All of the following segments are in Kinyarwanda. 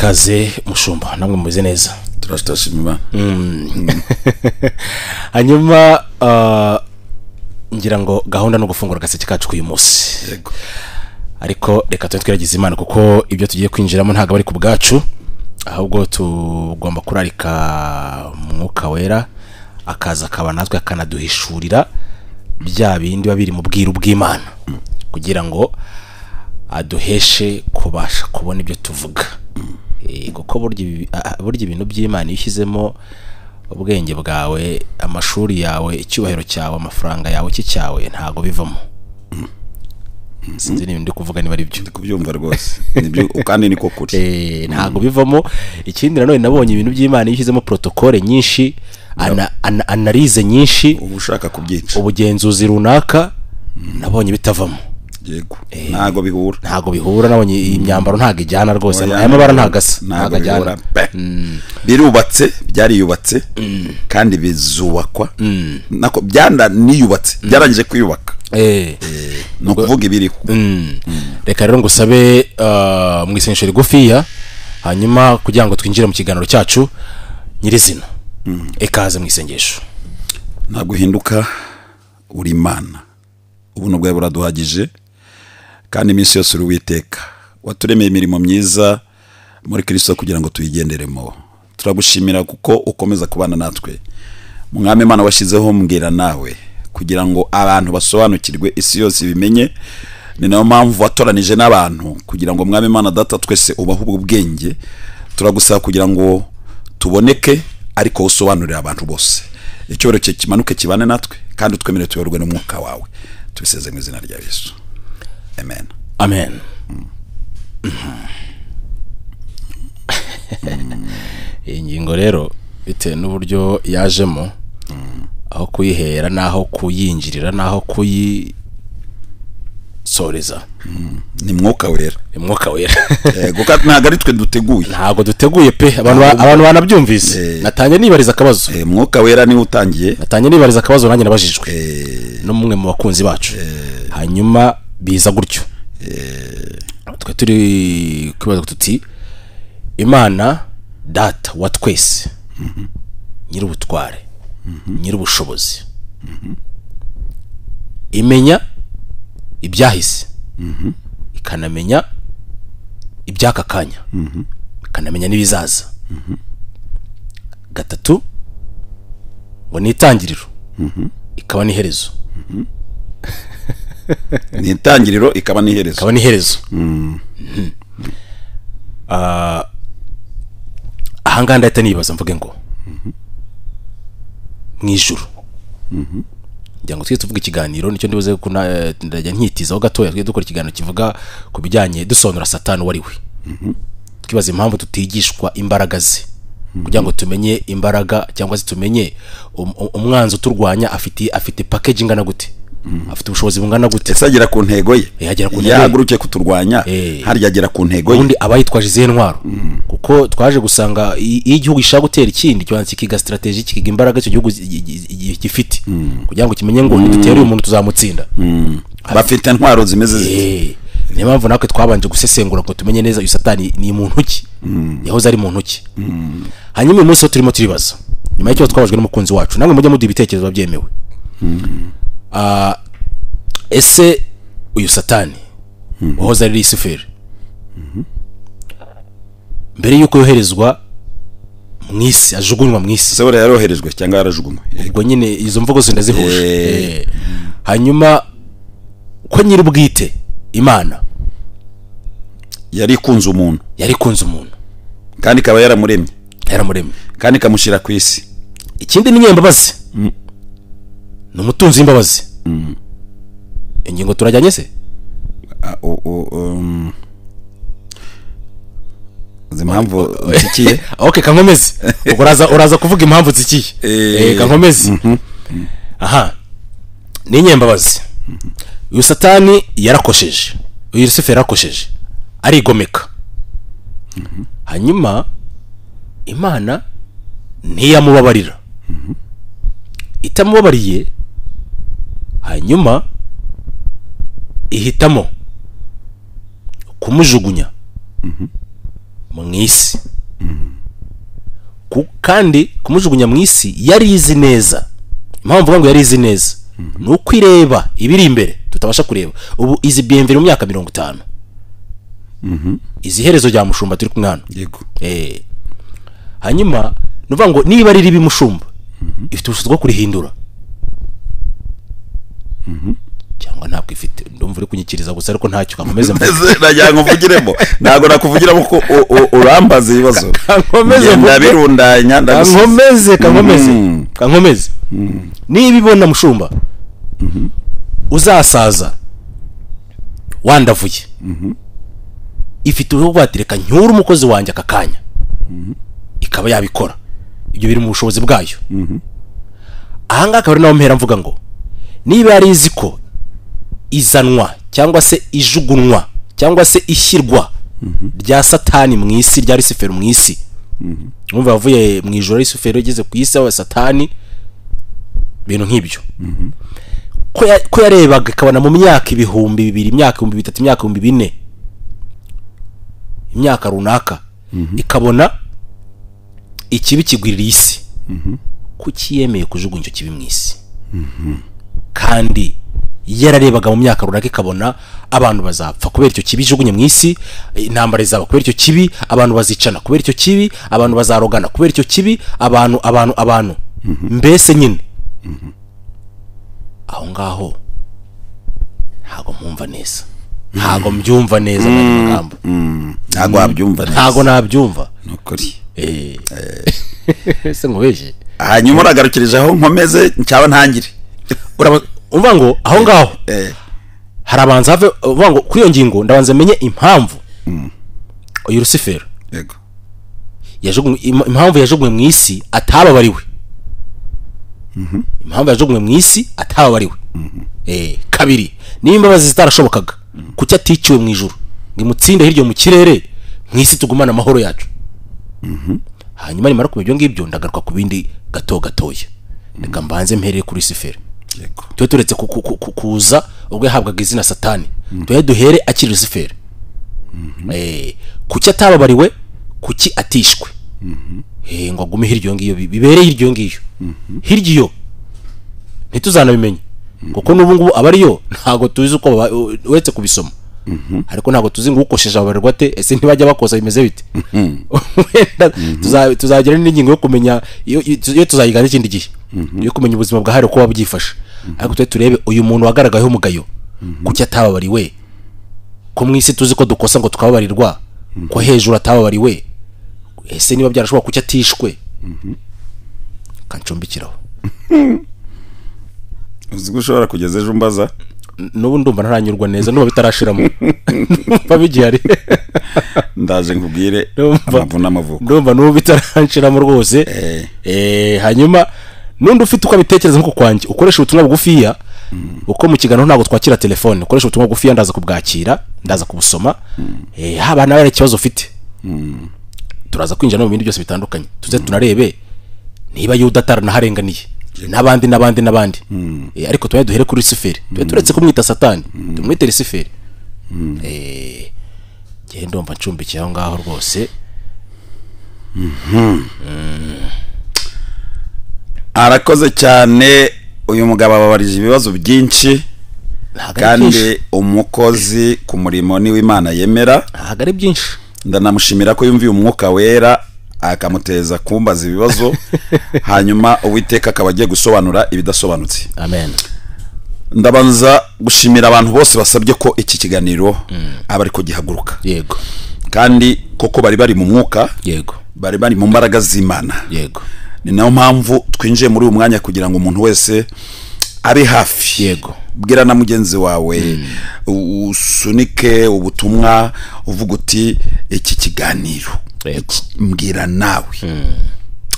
ikaze mushumba namwe mumeze neza turashimira hanyuma ngira ngo gahunda no gufungura gaseke kacu kuyu munsi yego ariko reka twiragize Imana kuko ibyo tugiye kwinjiramo ntago bari ku bwacu ahubwo tugomba kurarika mwuka wera akaza akaba natwe akanaduhishurira bya bindi babiri mu bwiru bw'Imana kugira ngo aduheshe kubasha kubona ibyo tuvuga kuko burya ibintu by'Imana yishyizemo ubwenge bwawe amashuri yawe icyubahiro cyawe amafaranga yawe cyawe ntago bivamo sinzi n'ibindi kuvuga niba ari byo ndi kubyumva rwose nibyo kandi niko kuri ntago bivamo ikindi nanone nabonye ibintu by'Imana yishyizemo protocole nyinshi analize nyinshi ubushaka kubyica ubugenzuzi runaka nabonye bitavamo yego ntago bihura nabonye imyambaro ntago ijyana rwose aya mabara ntagasa ntago ajyana birubatse byariyubatse kandi bizubakwa nako byanda niyubatse byarangije kwiyubaka no kuvuga ibiriho reka rero ngusabe mu isengesho rigufiya hanyuma kugira ngo twinjire mu kiganiro cyacu nyirizina ekaze mu isengesho ntabwo hinduka uri Imana ubuno bwawe buraduhagije kandi iminsi yose uri Uwiteka waturemeye imirimo myiza muri Kristo kugira ngo tuyigenderemo turagushimira kuko ukomeza kubana natwe Mwami Imana washyizeho mbwira nawe kugira ngo abantu basobanukirwe isi yose bimenye ni nayo mpamvu watoranije n'abantu kugira ngo Mwami Imana data twese ubahe ubwenge turagusaba kugira ngo tuboneke ariko usobanurire abantu bose icyoro cye kimanuke kibane natwe kandi utwemerere tuyoborwe n'umwuka wawe tubiseze mu izina rya Yesu amen amen ingingo rero bitewe n'uburyo yajemo aho kuyihera naho kuyinjirira naho kuyisoreza ni mwuka wera yego ntago ari twe duteguye ntago duteguye pe abantu banabyumvise natanye nibariza akabazo mwuka wera ni utangiye natanye nibariza akabazo nanjye nabajijwe no mumwe mu bakunzi bacu hanyuma biza gutyo twe turi kwibaza tuti Imana data wa twese nyir'ubutware nyir'ubushobozi imenya ibyahise ikanamenya ibyaka kanya ikanamenya n'ibizaza gatatu ngo ni itangiriro ikaba n'iherezo ni itangiriro ikaba n'iherezo ahangana ndahita nibaza mvuge ngo mu ijuru ngira ngo tujye tuvuga ikiganiro nicyo ndibuze ndajya nkitizaho gatoya tujye dukora ikiganiro kivuga ku bijyanye dusobanura Satani wari we twibaza impamvu tutigishwa imbaraga ze kugira ngo tumenye imbaraga cyangwa se tumenye umwanzi uturwanya afite package ingana gute afite ubushobozi bungana gute ese agera ku ntego ye yahaguruke kuturwanya harya agera ku ntego ye undi abayitwaje izihe ntwaro kuko twaje gusanga iyo igihugu gishaka gutera ikindi cyo kikiga strategy kikiga imbaraga cyo gihugu gifite kugira ngo kimenye ngo dutere uyu muntu tuzamutsinda bafite ntwaro zimeze niyo mpamvu nakwe twabanje gusesengura ngo tumenye neza uyu Satani ni muntu ki yahoze ari muntu ki hanyuma uyu munsi turimo turibaza nyuma y'icyo twabajwe n'umukunzi wacu namwe mujye muduha ibitekerezo byemewe ese uyu Satani wahoze ari Lucifer mbere yuko yoherezwa mu isi ajugunywa mu isi se yaroherejwe cyangwa yarajugunywe ubwo nyine izo mvugo zindazihuje hanyuma ko nyir'ubwite Imana yari kunze umuntu kandi ikaba yaramuremye kandi ikamushyira ku isi ikindi ni nyembabazi ni umutunzi w'imbabazi ingingo turajyanye se impamvu nzikiye okay kankomeze uraza kuvuga impamvu nzikiye kankomeze aha ni nyembabazi uyu Satani yarakosheje uyu Lucifer yarakosheje arigomeka hanyuma Imana ntiyamubabarira itamubabariye hanyuma ihitamo kumujugunya mu isi. Kandi kumujugunya mu isi yari izi neza. Impamvu mvuga ngo yari izi neza nuko ireba ibiri imbere tutabasha kureba. Ubu izi bienvenue mu myaka 50. Izi herezo rya mushumba turi kumwana. Yego. Hanyuma nuvuga ngo niba ari ribi mushumba ifite ubushobozi bwo kurihindura. Cyangwa ntabwo ifite. Ndumva uri kunyikiriza gusa ariko ntacyo kankomeze mvuze. Najya nkuvugiremo. Ntago nakuvugiramo ko urambaza ibibazo. Kankomeze ndabirundanya kankomeze. Niba ibona mushumba uzasaza wandavuye. Ifite ubwo batireka nyura umukozi wanjye akakanya. Ikaba yabikora. Ibyo biri mu bushobozi bwayo. Ahanga akaba ari naho mpera mvuga ngo niba yari izi ko izanwa cyangwa se ijugunwa cyangwa se ishyirwa rya Satani mu isi, rya Lucifero mu isi. Umva yavuye mu ijoro Lucifero yageze ku isi wa Satani, bintu nk'ibyo. Ko yarebaga ikabona mu myaka 2000, imyaka 3000, imyaka 4000, imyaka runaka, ikabona ikibi kigwirira isi. Kuki yemeye kujugunya icyo kibi mu isi? Kandi yararebaga mu myaka runaka ikabona abantu bazapfa kubera icyo kibi jugunye mu isi, intambara izaba kubera icyo kibi, abantu bazicana kubera icyo kibi, abantu bazarogana kubera icyo kibi, abantu mbese nyine. Aho ngaho ntago mpumva neza, ntago mbyumva neza mu magambo. Ntago wabyumva neza. Ntago nabyumva. Nukuri. Se ngobeje. Hanyuma uragarukirije aho nkomeze cyaba ntangire. Umva ngo aho ngaho hari abanza have uvuga ngo kuri iyo ngingo ndabanza menye impamvu uyu Lucifero yego impamvu yajugunywe mu isi atababariwe. Impamvu yajugunywe mu isi atababariwe. Kabiri niba imbabazi zitarashobokaga kuki aticiwe mu ijuru ngo imutsinde hiryo mu kirere mu isi tugumana amahoro yacu. Hanyuma nimara kubyo ngibyo ndagaruka ku bindi gatoya. Reka mbanze mpereye kuri Lucifero. Tuwe turetse kuza ubwo yahabwaga izina Satani. Tuwe duhere akiri Lucifero. Kuki atababariwe, kuki atishwe. Ngo agume hiryo ngiyo, bibereye hiryo ngiyo. Hiryo ntituzanabimenye kuko n'ubu ngubu abariyo ntago tuzi uko wetse kubisoma. Ariko ntago tuzi ngo ukosheje abarirwa te, ese ntibajya bakoza bimeze bite. Tuzagira n'ingingo yo kumenya iyo tuzayigana ikindi gihe yo kumenya ubuzima bwa hari uko wabyifasha. Ariko twe turebe uyu muntu wagaragayeho umugayo kuki atababariwe, ko mu isi tuzi ko dukosa ngo tukababarirwa, ko hejuru atababariwe, ese niba byarashobora kuki atishwe. Kancumbikiraho uzi ko ushobora kugeza ejo mbaza n'ubu ndumva ntaranyurwa neza n'ubu bitarashiramo. Ndumva bigihari. Ndaje nkubwire amavu n'amavuko. Ndumva n'ubu bitarashiramo rwose. Hanyuma nundi ufite uko abitekereza nko kwanjye ukoresha ubutumwa bugufiya, uko mu kiganiro ntabwo twakira telefone, ukoresha ubutumwa bugufiya ndaza kubwakira, ndaza kubusoma. Haba nawe ikibazo ufite turaza kwinjira no mu bindi byose bitandukanye, tuze tunarebe niba Yuda ataranaharenganiye n'abandi. Ariko tuwe duhere kuri Lucifero. Tuwe turetse kumwita Satani, tumwite Lucifero. Ngiye ndumva ncumbikiye aho ngaho rwose. Arakoze cyane uyu mugabo ababarije ibibazo byinshi, kandi umukozi ku murimo ni w'Imana yemera. Ntago ari byinshi. Ndanamushimira ko yumviye umwuka wera akamuteza kumbaza ibibazo hanyuma Uwiteka akaba agiye gusobanura ibidasobanutse. Amen. Ndabanza gushimira abantu bose basabye ko iki kiganiro abari ko gihaguruka. Yego. Kandi koko bari mu mwuka. Yego. Bari mu mbaraga z'Imana. Yego. Ni nayo mpamvu twinjiye muri uyu mwanya kugira ngo umuntu wese abe hafi. Yego. Bwira na mugenzi wawe usunike ubutumwa uvuga uti iki kiganiro mbwira nawe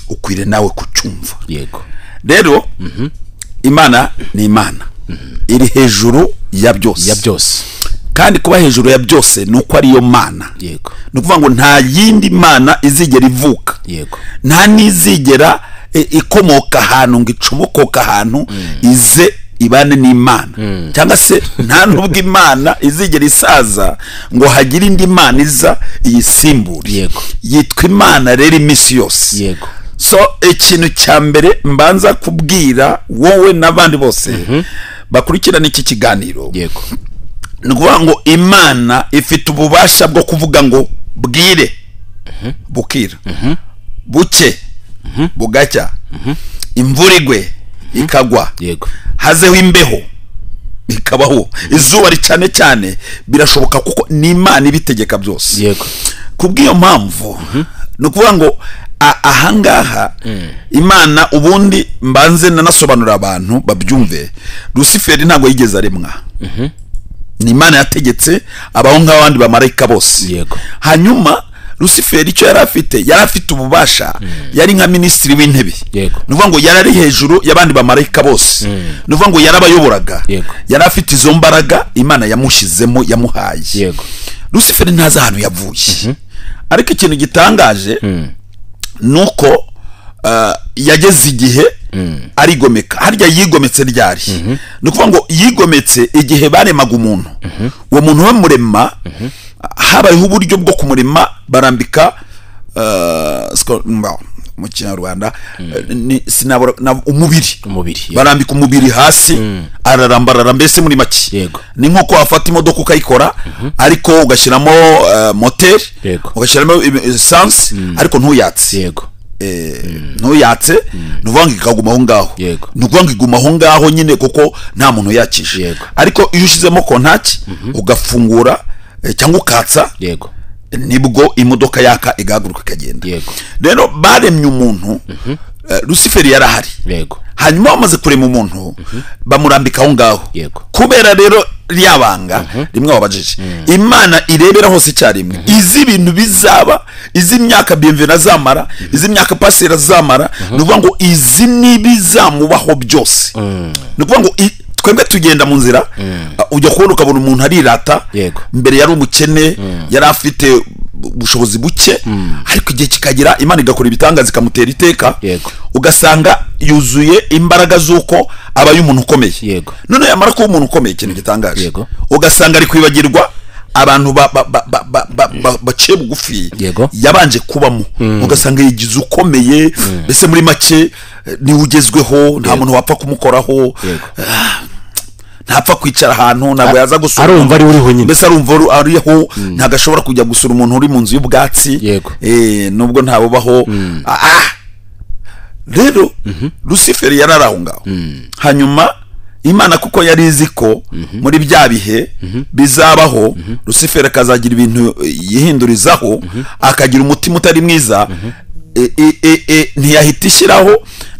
ukwire nawe kucyumva. Yego. Rero Imana ni Imana iri hejuru ya byose. Kandi kuba hejuru ya byose nuko ari yo Mana. Yego. Nukuvuga ngo nta yindi Mana izigera ivuka. Yego. Nta nizigera ikomoka ahantu ngo icumukoka ahantu ize ibane n'Imana cyangwa se nta nubwo Imana izigera isaza ngo hagire indi Imana iza iyisimbure. Yego. Yitwa Imana rero iminsi yose. Yego. So ikintu cya mbere mbanza kubwira wowe n'abandi bose bakurikirana iki kiganiro, Yego. ni ukuvuga ngo Imana ifite ububasha bwo kuvuga ngo bwire bukira, buke bugacya, imvura igwe ikagwa, Yego. hazeho imbeho ikabaho, izuba ricane cyane, birashoboka kuko ni Imana ibitegeka byose. Yego. Kubw'iyo mpamvu ni ukuvuga ngo ahangaha Imana, ubundi mbanze nanasobanurira abantu babyumve, Luciferi ntabwo yigeze aremwa, ni Imana yategetse abaho nk'abandi bamarayika bose. Yego. Hanyuma Luciferi icyo yari afite ububasha, yari nka minisitiri w'intebe. Yego. Ni ukuvuga ngo yari ari hejuru y'abandi bamarayika bose. Ni ukuvuga ngo yarabayoboraga. Yego. Yari afite izo mbaraga Imana yamushyizemo, yamuhaye. Yego. Luciferi ntazi ahantu yavuye, ariko ikintu gitangaje nuko yageze igihe arigomeka. Harya yigometse ryari? Ni ukuvuga ngo yigometse igihe baremaga umuntu. Uwo muntu bamurema, habayeho uburyo bwo kumurema, barambika mu Kinyarwanda umubiri, barambika umubiri hasi, ararambarara, mbese muri make. Yego. Ni nk'uko wafata imodoka ukayikora, ariko ugashyiramo moteri, ugashyiramo esanse, ariko ntuyatse. Yego. Ntuyatse, ni ukuvuga ngo ikaguma aho ngaho. Yego. Ni ukuvuga ngo iguma aho ngaho nyine kuko nta muntu yakije. Yego. Ariko iyo ushyizemo kontaki ugafungura cyangwa ukatsa, Yego. nibwo imodoka yaka igahaguruka ikagenda. Yego. Rero baremye umuntu, Luciferi yarahari. Yego. Hanyuma bamaze kurema umuntu, bamurambika aho ngaho. Yego. Kubera rero ryabanga rimwe wabajije, Imana irebera hose icyarimwe, izi ibintu bizaba, izi imyaka bienvenue azamara, izi imyaka passer azamara, ni ukuvuga ngo izi nibizamubaho byose. Ni ukuvuga ngo twebwe tugenda mu nzira, ujya kubona ukabona umuntu arirata, Yego. mbere yari umukene, yari afite ubushobozi buke, ariko igihe kikagira Imana igakora ibitangaza ikamutera iteka. Yego. Ugasanga yuzuye imbaraga z'uko abaye umuntu ukomeye. Yego. None yamara kuba umuntu ukomeye, ikintu gitangaje, Yego. ugasanga ari kwibagirwa abantu baciye bugufi. Yego. Yabanje kubamo, ugasanga yigize ukomeye, mbese muri make niwe ugezweho, nta muntu wapfa kumukoraho, ntapfa kwicara ahantu, ntabwo yaza gusura, arumva ari uriho nyine, mbese arumva ariho, ntabwo ashobora kujya gusura umuntu uri mu nzu y'ubwatsi. Yego. Nubwo ntabubaho. Rero Luciferi yarari aho ngaho. Hanyuma Imana kuko yari izi ko muri bya bihe bizabaho, Luciferi akazagira ibintu yihindurizaho, akagira umutima utari mwiza,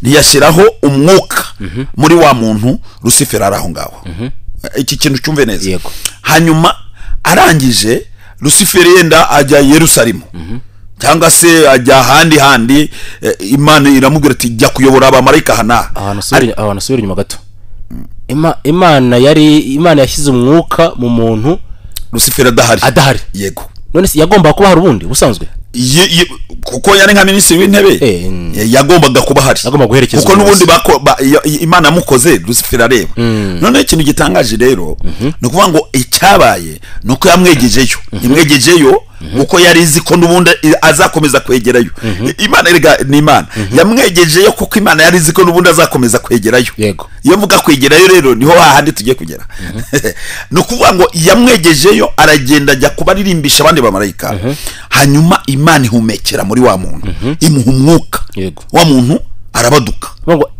ntiyashyiraho umwuka muri wa muntu Luciferi ari aho ngaho. Iki kintu cyumve neza. Yego. Hanyuma arangije Luciferi yenda ajya Yerusalemu, cyangwa se ajya handi, Imana iramubwira ati jya kuyobora abamarayika hana. Ahantu asubira inyuma gato. Imana yashyize umwuka mu muntu, Luciferi adahari. Yego. None se yagomba kuba hari ubundi busanzwe, kuko yari nka minisitiri w'intebe, yagombaga kuba hari, agomba guherekeza, kuko n'ubundi Imana yamukoze Luciferi areba. None ikintu gitangaje rero ni ukuvuga ngo icyabaye ni uko yamwegejeyo kuko yari izi ko n'ubundi azakomeza kwegerayo. Imana ni Imana, yamwegejeyo kuko Imana yari izi ko n'ubundi azakomeza kwegerayo. Yego. Iyo mvuga kwegerayo rero niho hahandi tugiye kugera. Ni ukuvuga ngo yamwegejeyo, aragenda ajya kubaririmbisha abandi bamarayika. Hanyuma Imana ihumekera muri wa muntu, imuha umwuka. Yego. Wa muntu arabaduka,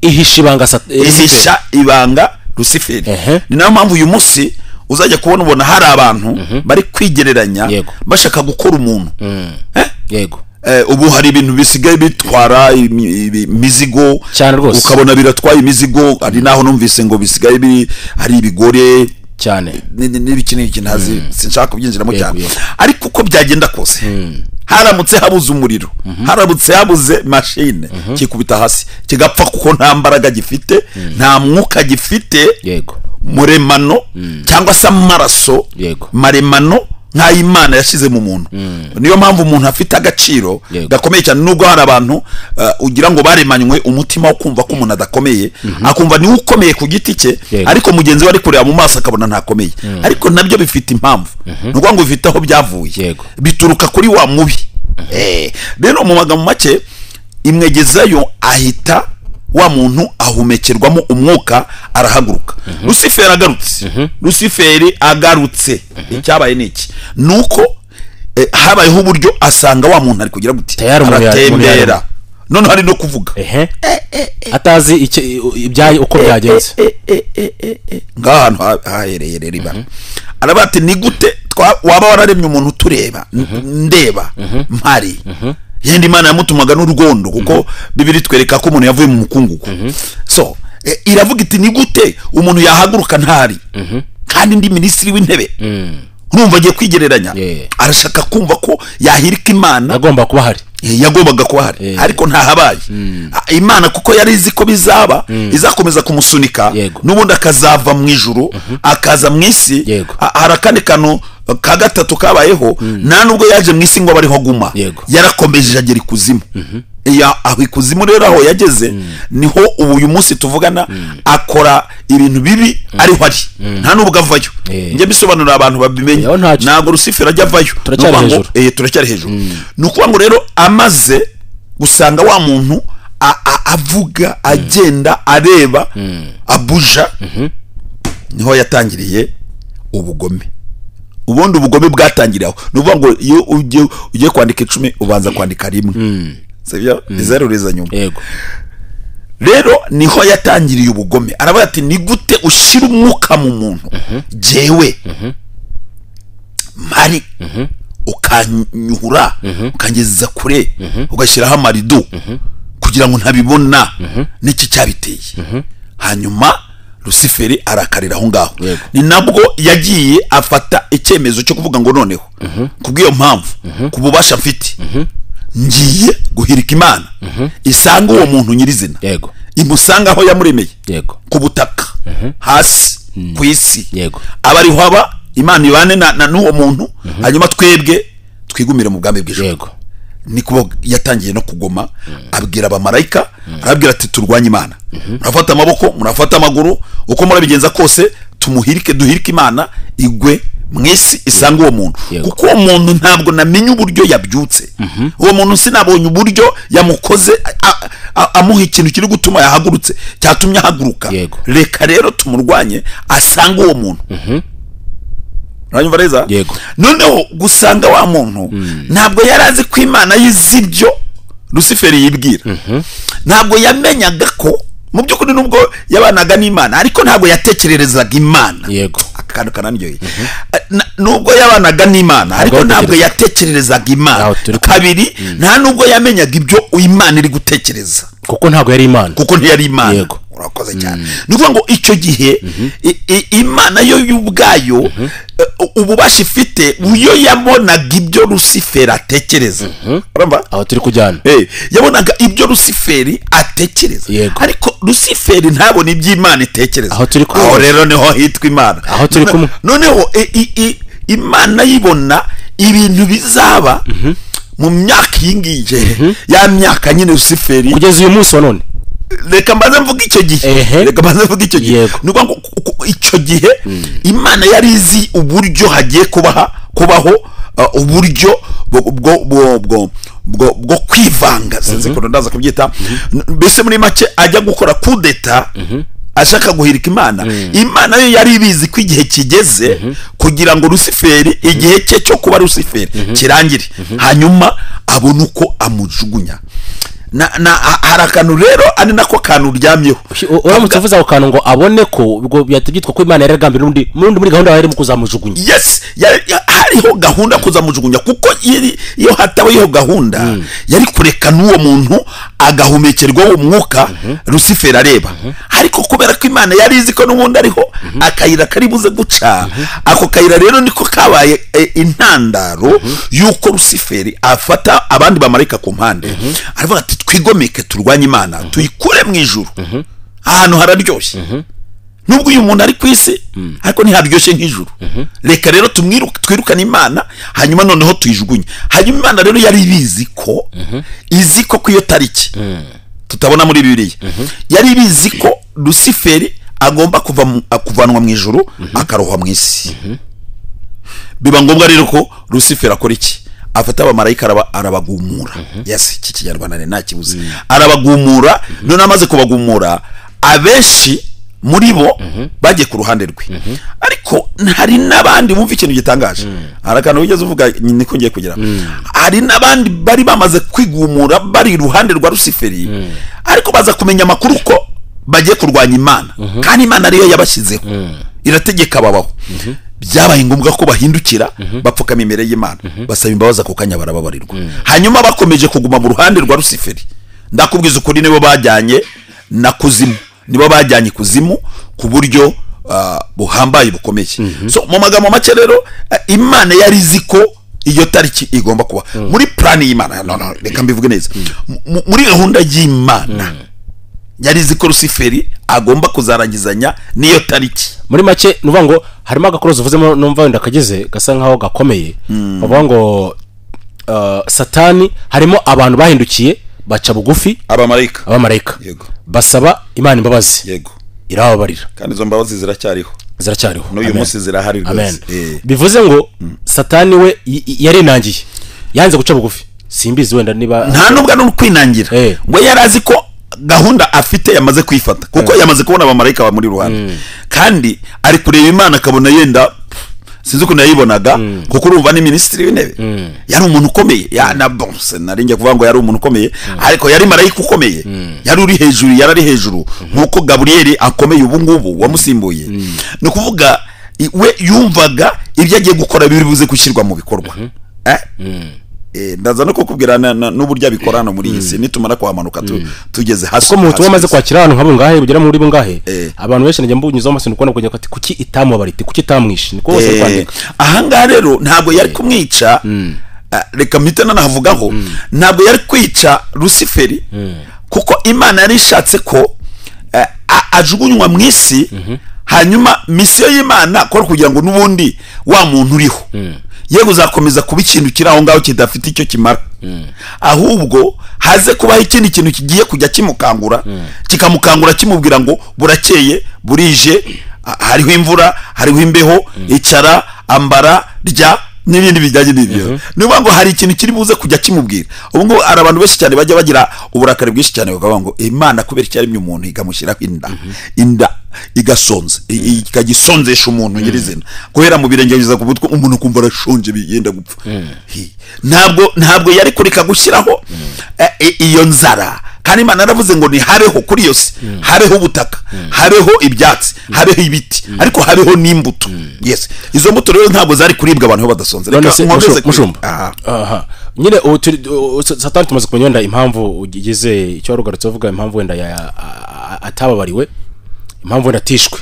ihisha ibanga Luciferi. Ni nayo mpamvu uyu munsi uzajya ubona hari abantu bari kwigereranya. Yego. Bashaka gukora umuntu. Yego. Ubu hari ibintu bisigaye bitwara imizigo cyane rwose, ukabona biratwaye imizigo. Ari naho numvise ngo bisigaye hari ibigore cyane n'ibiki ntazi, sinshaka kubyinjiramo cyane. Ariko uko byagenda kose, haramutse habuze umuriro, haramutse habuze machine, kikubita hasi kigapfa kuko nta mbaraga gifite, nta mwuka gifite. Yego. Muremano cyangwa se amaraso Yego. maremano nk'ay'Imana yashize mu muntu. Niyo mpamvu umuntu afite agaciro gakomeye cyane, nubwo hari abantu ugira ngo baremanywe umutima wo kumva ko umuntu adakomeye, akumva niwe ukomeye ku giti cye, ariko mugenzi we ari kureba mu maso akabona ntakomeye. Ariko nabyo bifite impamvu, nubwo ngo bifite aho byavuye, bituruka kuri wa mubi. Rero mu magambo make, imwegezayo ahita wa muntu ahumekerwamo umwuka, arahaguruka. Lusiferi agarutse, Lusiferi agarutse, icyabaye niki nuko habayeho uburyo asanga wa muntu ari kugira gute, aratembera, none hari no kuvuga atazi ibyaye uko byagenze. Ngahantu hahereye riba, arabati ni gute waba wararemye umuntu tureba ndeba mpari, yenda Imana yamutumaga n'urugondo, kuko Bibiri twereka ko umuntu yavuye mu mukungugu. So iravuga iti ni gute umuntu yahaguruka ntari, kandi ndi minisitiri w'intebe. Urumva agiye kwigereranya, arashaka kumva ko yahirika Imana, agomba kuba hari, yagombaga kuba hari, ariko ntahabaye. Imana kuko yari izi ko bizaba, izakomeza kumusunika, n'ubundi akazava mu ijuru akaza mu isi. Hari akandi kantu ka gatatu kabayeho, nta nubwo yaje mu isi ngo bariho aguma, yarakomeje agera ikuzimu. Aho ikuzimu rero aho yageze, niho ubu uyu munsi tuvugana akora ibintu bibi ariho ari, nta nubwo avayo. Njye bisobanurira abantu babimenye, ntabwo Lusiferi ajya avayo, turacyari hejuru. Ni ukuvuga ngo rero amaze gusanga wa muntu avuga, agenda, areba, abuja, niho yatangiriye ubugome. Ubundi ubugome bwatangiriye aho. Ni ukuvuga ngo iyo ugiye kwandika 10 ubanza kwandika rimwe, sibyo, izero riza nyuma. Rero niho yatangiriye ubugome. Aravuga ati ni gute ushira umwuka mu muntu jewe mari, ukanyuhura, ukangeza kure, ugashyiraho amarido kugira ngo ntabibona, n'iki cyabiteye. Hanyuma Lusiferi arakarira aho ngaho. Ni nabwo yagiye afata icyemezo cyo kuvuga ngo noneho kubw'iyo mpamvu, ku bubasha mfite, ngiye guhirika Imana isanga uwo muntu nyirizina, imusanga aho yamuremeye, ku butaka, hasi ku isi, abari haba Imana ibane na n'uwo muntu, hanyuma twebwe twigumire mu bwami bw'ijuru. Niko yatangiye no kugoma, abwira abamarayika, arabwira ati turwanye Imana, murafata amaboko, murafata amaguru, uko murabigenza kose tumuhirike, duhirike Imana igwe mwisi isanga uwo muntu. Kuko uwo muntu ntabwo namenye uburyo yabyutse, uwo muntu sinabonye uburyo yamukoze amuha ikintu kiri gutuma yahagurutse, cyatumye ahaguruka. Reka rero tumurwanye asanga uwo muntu. Uranyumva neza? Noneho gusanga wa muntu, ntabwo yarazi ko Imana yizi ibyo Lusiferi yibwira. Ntabwo yamenyaga ko mu by'ukuri nubwo yabanaga n'Imana, ariko ntabwo yatekererezaga Imana. Akantu kananyoye, nubwo yabanaga n'Imana, ariko ntabwo yatekererezaga Imana. Kabiri, nta nubwo yamenyaga ibyo Imana iri gutekereza, kuko ntabwo yari Imana, kuko ntiyari Imana. Urakoze cyane. Nuvuga ngo icyo gihe Imana yo y'ubwayo ububasha ifite, uyo yabonaga ibyo Lusiferi atekereza. Urumva aho turi kujyana, yabonaga ibyo Lusiferi atekereza, ariko Lusiferi ntabone ibyo Imana itekereza. Aho rero niho hitwa Imana, aho turi kumwe. Noneho Imana yibona ibintu bizaba mu myaka yingiye, ya myaka nyine Lusiferi kugeza uyu munsi wa none. Reka mbaze mvuga icyo gihe, nuko ngo icyo gihe Imana yari izi uburyo hagiye kubaho uburyo bwo kwivanga, sinzi ko ndaza kubyita, mbese muri make ajya gukora kudeta, ashaka guhirika Imana. Imana yo yari ibizi ko igihe kigeze kugira ngo Lusiferi, igihe cye cyo kuba Lusiferi kirangire, hanyuma abona uko amujugunya. Hari akantu rero ari nako kantu uryamyeho. Uramutse uvuze ako kantu ngo abone ko ubwo byitwa ko Imana yaragambira muri gahunda yari mu kuzamujugunya. Yes, hariho gahunda kuzamujugunya, kuko iyo hatabayeho gahunda yari kureka n'uwo muntu agahumekerwa umwuka Lusiferi areba. Ariko kubera ko Imana yari izi ko n'ubundi ariho akayira kari buze guca, ako kayira rero niko kabaye intandaro y'uko Lusiferi afata abandi bamarayika ku mpande, aravuga ati twigomeke turwanye Imana, tuyikure mu ijuru, ahantu hararyoshye. nubwo uyu muntu ari ku isi ariko ntiharyoshye nk'ijuru. Reka rero twirukane imana hanyuma noneho tuyijugunye. Hanyuma imana rero yari ibizi ko izi ko iyo tariki tutabona muri Bibiliya yari ibizi ko Lusiferi agomba kuvanwa mu ijuru akarohwa mu isi. Biba ngombwa rero ko Lusiferi akora iki? Afata abamarayika arabagumura. Yes, iki kinyarwanda nta kibuze. Arabagumura, none amaze kubagumura abenshi muri bo bagiye ku ruhande rwe. Ariko hari n'abandi bumva ikintu gitangaje. Arakana wigeze uvuga niko ngiye kugira. Hari n'abandi bari bamaze kwigumura bari iruhande rwa Lusiferi, ariko baza kumenya amakuru ko bagiye kurwanya Imana. Kandi Imana ariyo yabashyizeho, irategeka babaho. Byabaye ngombwa ko bahindukira bapfukama imbere y'Imana, basaba imbabazi ako kanya barababarirwa. Hanyuma bakomeje kuguma mu ruhande rwa Lusiferi. Ndakubwiza ukuri, nibo bajyanye na kuzimu, nibo bajyanye kuzimu ku buryo buhambaye bukomeye. So mu magambo make rero Imana yari izi ko iyo tariki igomba kuba muri plan y'Imana. No, reka mbivuge neza, muri gahunda y'Imana yari izi ko Lusiferi agomba kuzarangizanya n'iyo tariki. Muri make nuvuga ngo harimo agakorozo uvuzemo numva wenda kageze gasa nkaho gakomeye. Bavuga ngo Satani harimo abantu bahindukiye baca bugufi, abamarayika yego basaba Imana imbabazi, yego irababarira, kandi izo mbabazi ziracyariho n'uyu munsi zirahari. Amen. Bivuze ngo Satani we yarinangiye, yanze guca bugufi. Simbizi wenda niba nta nubwo no kwinangira, we yarazi ko gahunda afite yamaze kwifata, kuko yamaze kubona abamarayika ba muri ruhande, kandi ari kureba Imana akabona yenda sinzi uko nayibonaga, kuko urumva ni minisitiri w'intebe, yari umuntu ukomeye, na bonse narinjye kuvuga ngo yari umuntu ukomeye, ariko yari marayika ukomeye, yari uri hejuru, yarari hejuru nkuko Gaburiyeli akomeye ubu ngubu wamusimbuye. No kuvuga we yumvaga ibyo agiye gukora biri buze gushyirwa mu bikorwa. Ndaza no kukubwira n'uburyo abikorana muri iyi si nitumara kwamanuka tugeze hasi. Ko mu butumwa maze kwakira abantu nk'abo ngahe bugera muri bungahe, abantu benshi najya mbunyuzaho amasino kubona kujya ati kuki itamubarite, kuki itamwishe, niko bose kwandika. Aha ngaha rero ntabwo yari kumwica, reka mpita nanavugaho, ntabwo yari kwica Lusiferi, kuko Imana yari ishatse ko ajugunywa mu isi. Hanyuma misiyo y'Imana ko kugira ngo n'ubundi wa muntu uriho yego uzakomeza kuba ikintu kiri aho ngaho kidafite icyo kimara, ahubwo haze kubaho ikindi kintu kigiye kujya kimukangura, kikamukangura kimubwira ngo burakeye burije, hariho imvura, hariho imbeho, icara, ambara, rya n'ibindi bijyanye n'ibyo. Niba ngo hari ikintu kiri buze kujya kimubwira. Ubu ngo ari abantu benshi cyane bajya bagira uburakari bwinshi cyane, bakavuga ngo Imana kubera icyaremye umuntu igamushyiraho inda igasonze, ikagisonzesha umuntu nyirizina, guhera mu birengegeza ku butwe umuntu kumva arashonje yenda gupfa. Ntabwo yari kureka gushyiraho iyo nzara, kandi Imana yaravuze ngo ni habeho kuri iyo si, habeho ubutaka, habeho ibyatsi, habeho ibiti, ariko habeho n'imbuto. Yes, izo mbuto rero ntabwo zari kuribwa abantu badasonze. Mushumba nyine Satani tumaze kumenya wenda impamvu ugeze icyo warugarutse uvuga, impamvu wenda atababariwe, impamvu wenda atishwe,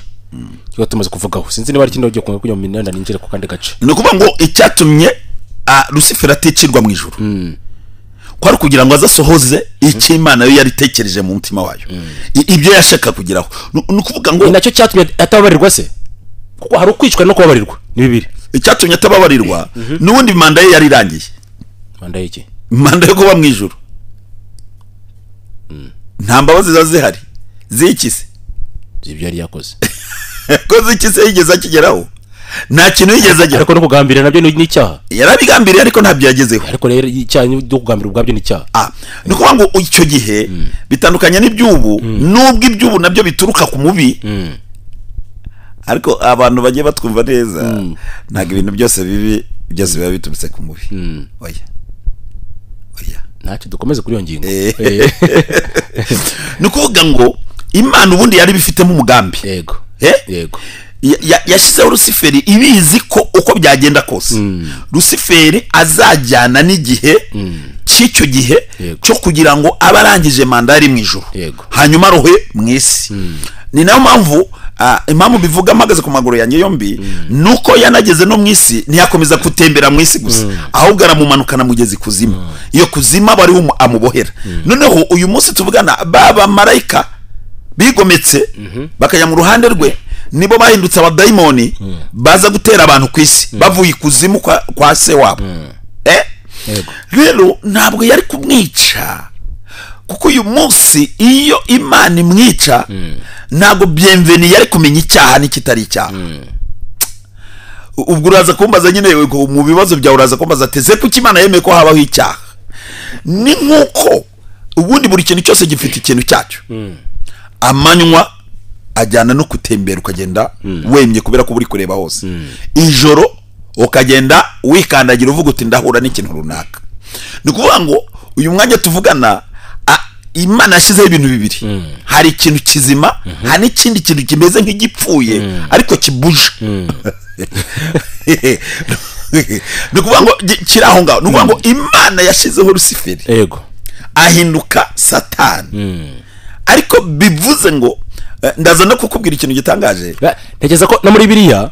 cyo tumaze kuvugaho. Sinzi niba ari kindi ugiye kujya mu minenda ninjire ku kandi gace. Ni ukuvuga ngo icyatumye Lusiferi aticirwa mu ijuru kwari kugira ngo azasohoze icyo Imana yo yari itekereje mu mutima wayo, ibyo yashaka kugiraho. Ni ukuvuga ngo nacyo cyatumye atababarirwa se, kuko hari ukwicwa no kubabarirwa ni bibiri. Icyatumye atababarirwa n'ubundi manda ye yari irangiye. Manda y'iki? Manda yo kuba mu ijuru. Nta mbabazi zazihari zikise ibyo yari yakoze ko zikise yigeze akigeraho, nta kintu yigeze agera. Ariko no kugambira nabyo ni icyaha. Yarabigambiriye ariko ntabyo yagezeho. Ariko rero icyaha cyo kugambira ubwabyo ni icyaha. Ni ukuvuga ngo icyo gihe bitandukanye n'iby'ubu, nubwo iby'ubu nabyo bituruka ku mubi, ariko abantu bagiye batwumva neza, ntabwo ibintu byose bibi byose biba biturutse ku mubi. Oya ntacyo dukomeze kuri iyo ngingo. Ni ukuvuga ngo Imana ubundi yari bifitemo umugambi. Yego yashyizeho Lusiferi ibizi ko uko byagenda kose Lusiferi azajyana n'igihe cy'icyo gihe cyo kugira ngo abarangije manda yari mu ijuru, hanyuma arohe mu isi. Ni nayo mpamvu impamvu bivuga mpagaze ku maguru yanjye yombi, nuko yanageze no mu isi ntiyakomeza gutembera mu isi gusa, ahubwo aramumanukana mugezi kuzimu. Iyo kuzima bari amubohera. Noneho uyu munsi tuvugana baba marayika bigometse bakajya mu ruhande rwe, nibo bahindutse abadayimoni baza gutera abantu ku isi bavuye ikuzimu kwa se wabo. Rero ntabwo yari kumwica, kuko uyu munsi iyo Imana imwica ntabwo bienvenue yari kumenya icyaha n'ikitari icyaha. Ubwo uraza kumbaza nyine mu bibazo byawe, uraza kumbaza ati se kuki Imana yemeye ko habaho icyaha? Ni nkuko ubundi buri kintu cyose gifite ikintu cyacyo. Amanywa ajyana no kutembera, ukagenda wemye kubera ko buri kureba hose. Ijoro ukagenda wikandagira uvuga uti ndahura n'ikintu runaka. Ni kuvuga ngo uyu mwanya tuvugana Imana yashyizeho ibintu bibiri. Hari ikintu kizima, hari n'ikindi kintu kimeze nk'igipfuye ariko kibuje. Ni kuvuga ngo kiri aho ngaho. Ni kuvuga ngo Imana yashyizeho Lusiferi, yego, ahinduka Satani. Ariko bivuze ngo ndaza no kukubwira ikintu gitangaje. Ntekereza ko no muri Bibiliya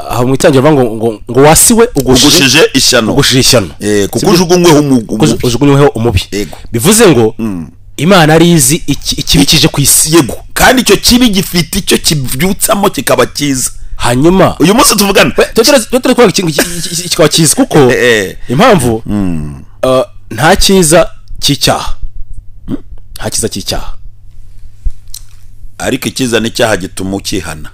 aho mu itangiriro bavuga ngo wasiwe ugushije ishyano, kuko ujugunyweho umubi. Bivuze ngo Imana ari izi ikibi kije ku isi, yego, kandi icyo kibi gifite icyo kibyutsamo kikaba cyiza. Hanyuma uyu munsi tuvugana tutari kwa kikaba cyiza, kuko impamvu nta cyiza cy'icyaha, nta cyiza cy'icyaha, ariko icyiza n'icyaha gituma ukihana.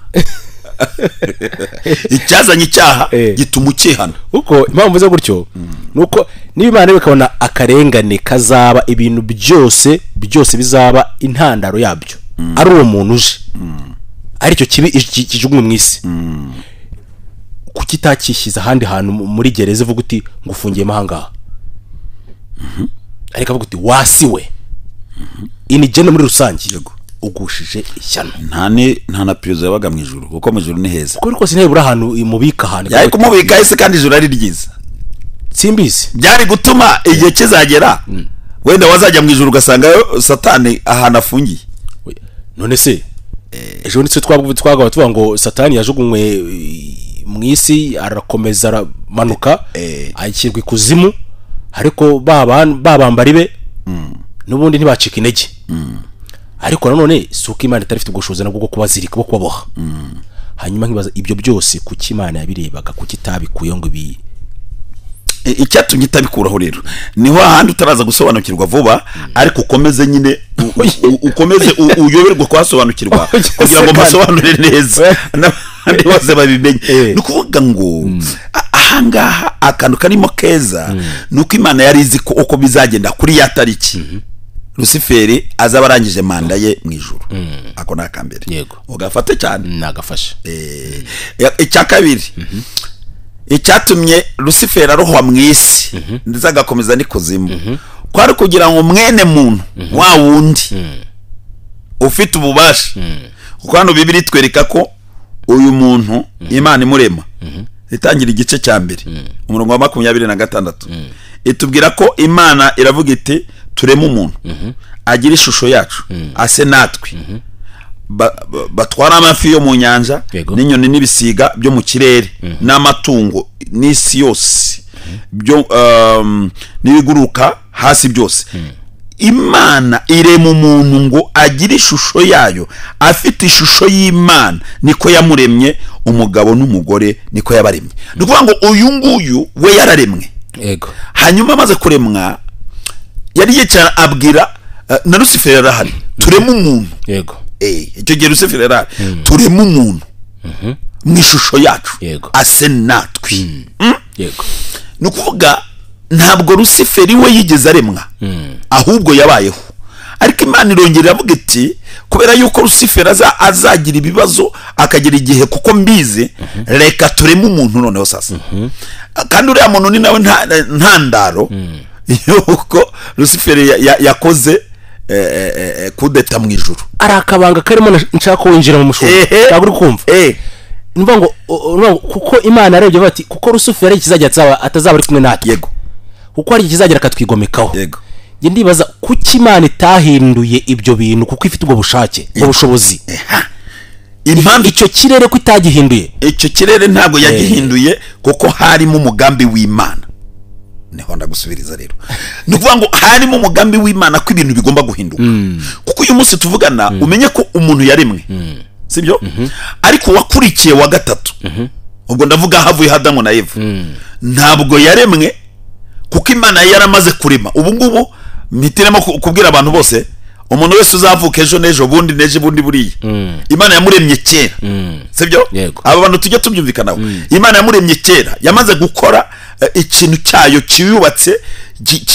Icyazanye icyaha gituma ukihana. Uko impamvu zo gutyo nuko niba Imana ikabona akarengane kazaba ibintu byose bizaba intandaro yabyo ari uwo muntu uje, ari cyo kibi kijugunywe mu isi, kuki itakishyize ahandi hantu muri gereza ivuga uti ngufungiye mahanga, ariko avuga uti wasiwe inigene muri rusange, yego, ugushije ishyano. Nta na perezida yabaga mu ijuru, kuko mu ijuru ni heza. Kuko rwose ntibura ahantu imubika ahantu, yari kumubika ese kandi ijuru ari ryiza. Simbizi byari gutuma igihe kizagera wenda wazajya mu ijuru ugasanga Satani ahantu afungiye. None se ejo nitse twagaba tuvuga ngo Satani yajugunywe mu isi, arakomeza aramanuka ayikirwa ikuzimu, ariko babambari be n'ubundi ntibacika intege. Ariko nanone suko Imana itarifite ubushobozi nabwo bwo kubazirika, bwo kubaboha. Hanyuma nkibaza ibyo byose kuki Imana yabirebaga, kuki itabikuye ngo ibi icyatumye itabikuraho. Rero niho ahandi utaraza gusobanukirwa vuba, ariko ukomeze nyine ukomeze uyoberwa kwasobanukirwa kugira ngo musobanurire neza n'abandi bose babimenye. Ni kuvuga ngo ahangaha akantu karimo keza nuko Imana yari izi ko uko bizagenda kuri ya tariki Lusiferi azaba arangije manda ye mu ijuru. Ako nakambere, yego, ugafate cyane nagafashe. Icya kabiri icyatumye Lusiferi arohwa mu isi ndetse agakomeza n'ikuzimu, kwari kugira ngo mwene muntu wa wundi ufite ububasha, kuko hano Bibiliya itwereka ko uyu muntu Imana imurema. Itangira igice cya mbere umurongo wa 26 itubwira ko Imana iravuga iti tureme umuntu agira ishusho yacu, ase natwe, batwara amafi yo mu nyanja n'inyoni n'ibisiga byo mu kirere n'amatungo n'isi yose byo n'ibiguruka hasi byose. Imana irema umuntu ngo agire ishusho yayo, afite ishusho y'Imana, niko yamuremye, umugabo n'umugore niko yabaremye. Ni ukuvuga ngo uyu nguyu we yararemwe, yego. Hanyuma amaze kuremwa yari yicara abwira na Lusiferi arahari, tureme umuntu, yego, icyo gihe Lusiferi arahari, tureme umuntu mu ishusho yacu, yego, ase natwe. Yego. Ni ukuvuga ntabwo Lusiferi we yigeze aremwa, ahubwo yabayeho. Ariko Imana irongera iravuga iti kubera yuko Lusiferi azagira ibibazo akagira igihe, kuko mbizi, reka tureme umuntu noneho sasa. Kandi uriya muntu ni nawe ntandaro yuko Lusiferi yakoze kudeta mu ijuru. Ari akabanga karimo nshaka winjira mu mushumba, ntabwo uri kumva. Numva ngo kuko Imana arebye bati kuko Lusiferi kizajya atazaba ari kumwe natwe, yego, kuko ari kizagera akatwigomekaho, yego. Nge ndibaza kuki Imana itahinduye ibyo bintu, kuko ifite ubwo bushake, ubwo bushobozi. Impamvu icyo kirere ko itagihinduye, icyo kirere ntabwo yagihinduye, kuko harimo umugambi w'Imana. Niho ndagusubiriza rero. Ni ukuvuga ngo harimo umugambi w'Imana ko ibintu bigomba guhinduka. Kuko uyu munsi tuvugana umenye ko umuntu yaremwe, sibyo ariko wakurikiye wa gatatu ubwo ndavuga havuye Adamu na Eva ntabwo yaremwe kuko Imana yaramaze kurema ubu ngubu mitiremo kubwira abantu bose umuntu wese uzavuka ejo nejo bundi neje bundi buriye Imana yamuremye kera sibyo aba bantu tujye tubyumvikanaho Imana yamuremye kera yamaze gukora ikintu cyayo kiyubatse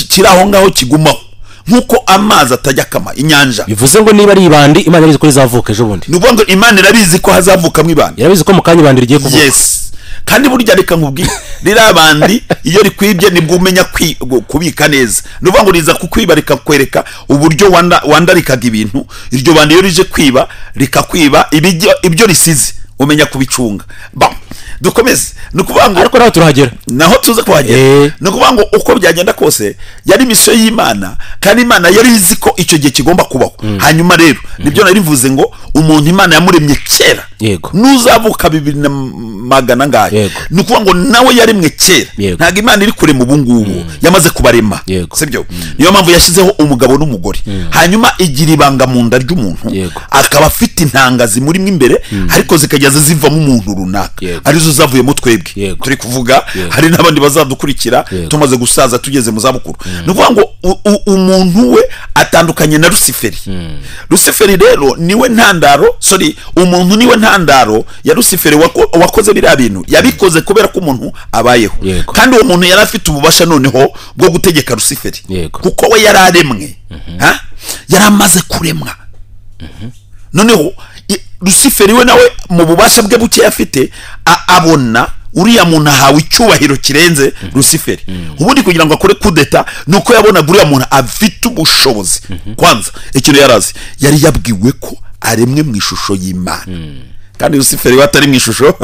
kiraho ngaho kigumaho nkuko amazi atajya kama inyanja bivuze ngo niba ari ibandi Imana irabizi ko rizavuka ejo bundi nuvuga ngo Imana irabizi ko hazavukamo ibandi irabizi ko mu kanya ibandi rigiye kuvuka yes kandi burya reka nkubwire rirabandi iyo rikwibye nibwo umenya kubika neza nuvuga ngo riza kukwiba rikakwereka uburyo wandarikaga ibintu iryo bandi iyo rije kwiba rikakwiba ibyo risize umenya kubicunga dukomeze nukuvuga ngo ariko naho turahagera naho tuza kuhagera nukuvuga ngo uko byagenda kose yari misiyo y'Imana kandi Imana yari izi ko icyo gihe kigomba kubaho hanyuma rero nibyo narivuze ngo umuntu Imana yamuremye kera nuzavuka 200 ngahe nukuvuga ngo nawe yaremwe kera ntago Imana iri kurema ubu ngubu yamaze kubarema sibyo niyo mpamvu yashizeho umugabo n'umugore hanyuma igira ibanga mu nda ry'umuntu akaba afite intangazi muri imbere ariko zikageza zivamo umuntu runaka arizo zavuyemo twebwe turi kuvuga hari n'abandi bazadukurikira tumaze gusaza tugeze mu zabukuru nuvuga ngo umuntu we atandukanye na Luciferi Luciferi rero niwe ntandaro umuntu niwe ntandaro ya Luciferi wakoze biriya bintu yabikoze kubera ko umuntu abayeho kandi uwo muntu yari afite ububasha noneho bwo gutegeka Luciferi kuko we yararemwe yari amaze kuremwa noneho Luciferi we nawe mu bubasha bwe buke afite abona uriya muntu ahawe icyubahiro kirenze Luciferi ubundi kugira ngo akore kudeta nuko yabona uriya muntu afite ubushobozi kwanza ikintu yarazi yari yabwiwe ko aremwe mu ishusho y'Imana kandi Luciferi watari mu ishusho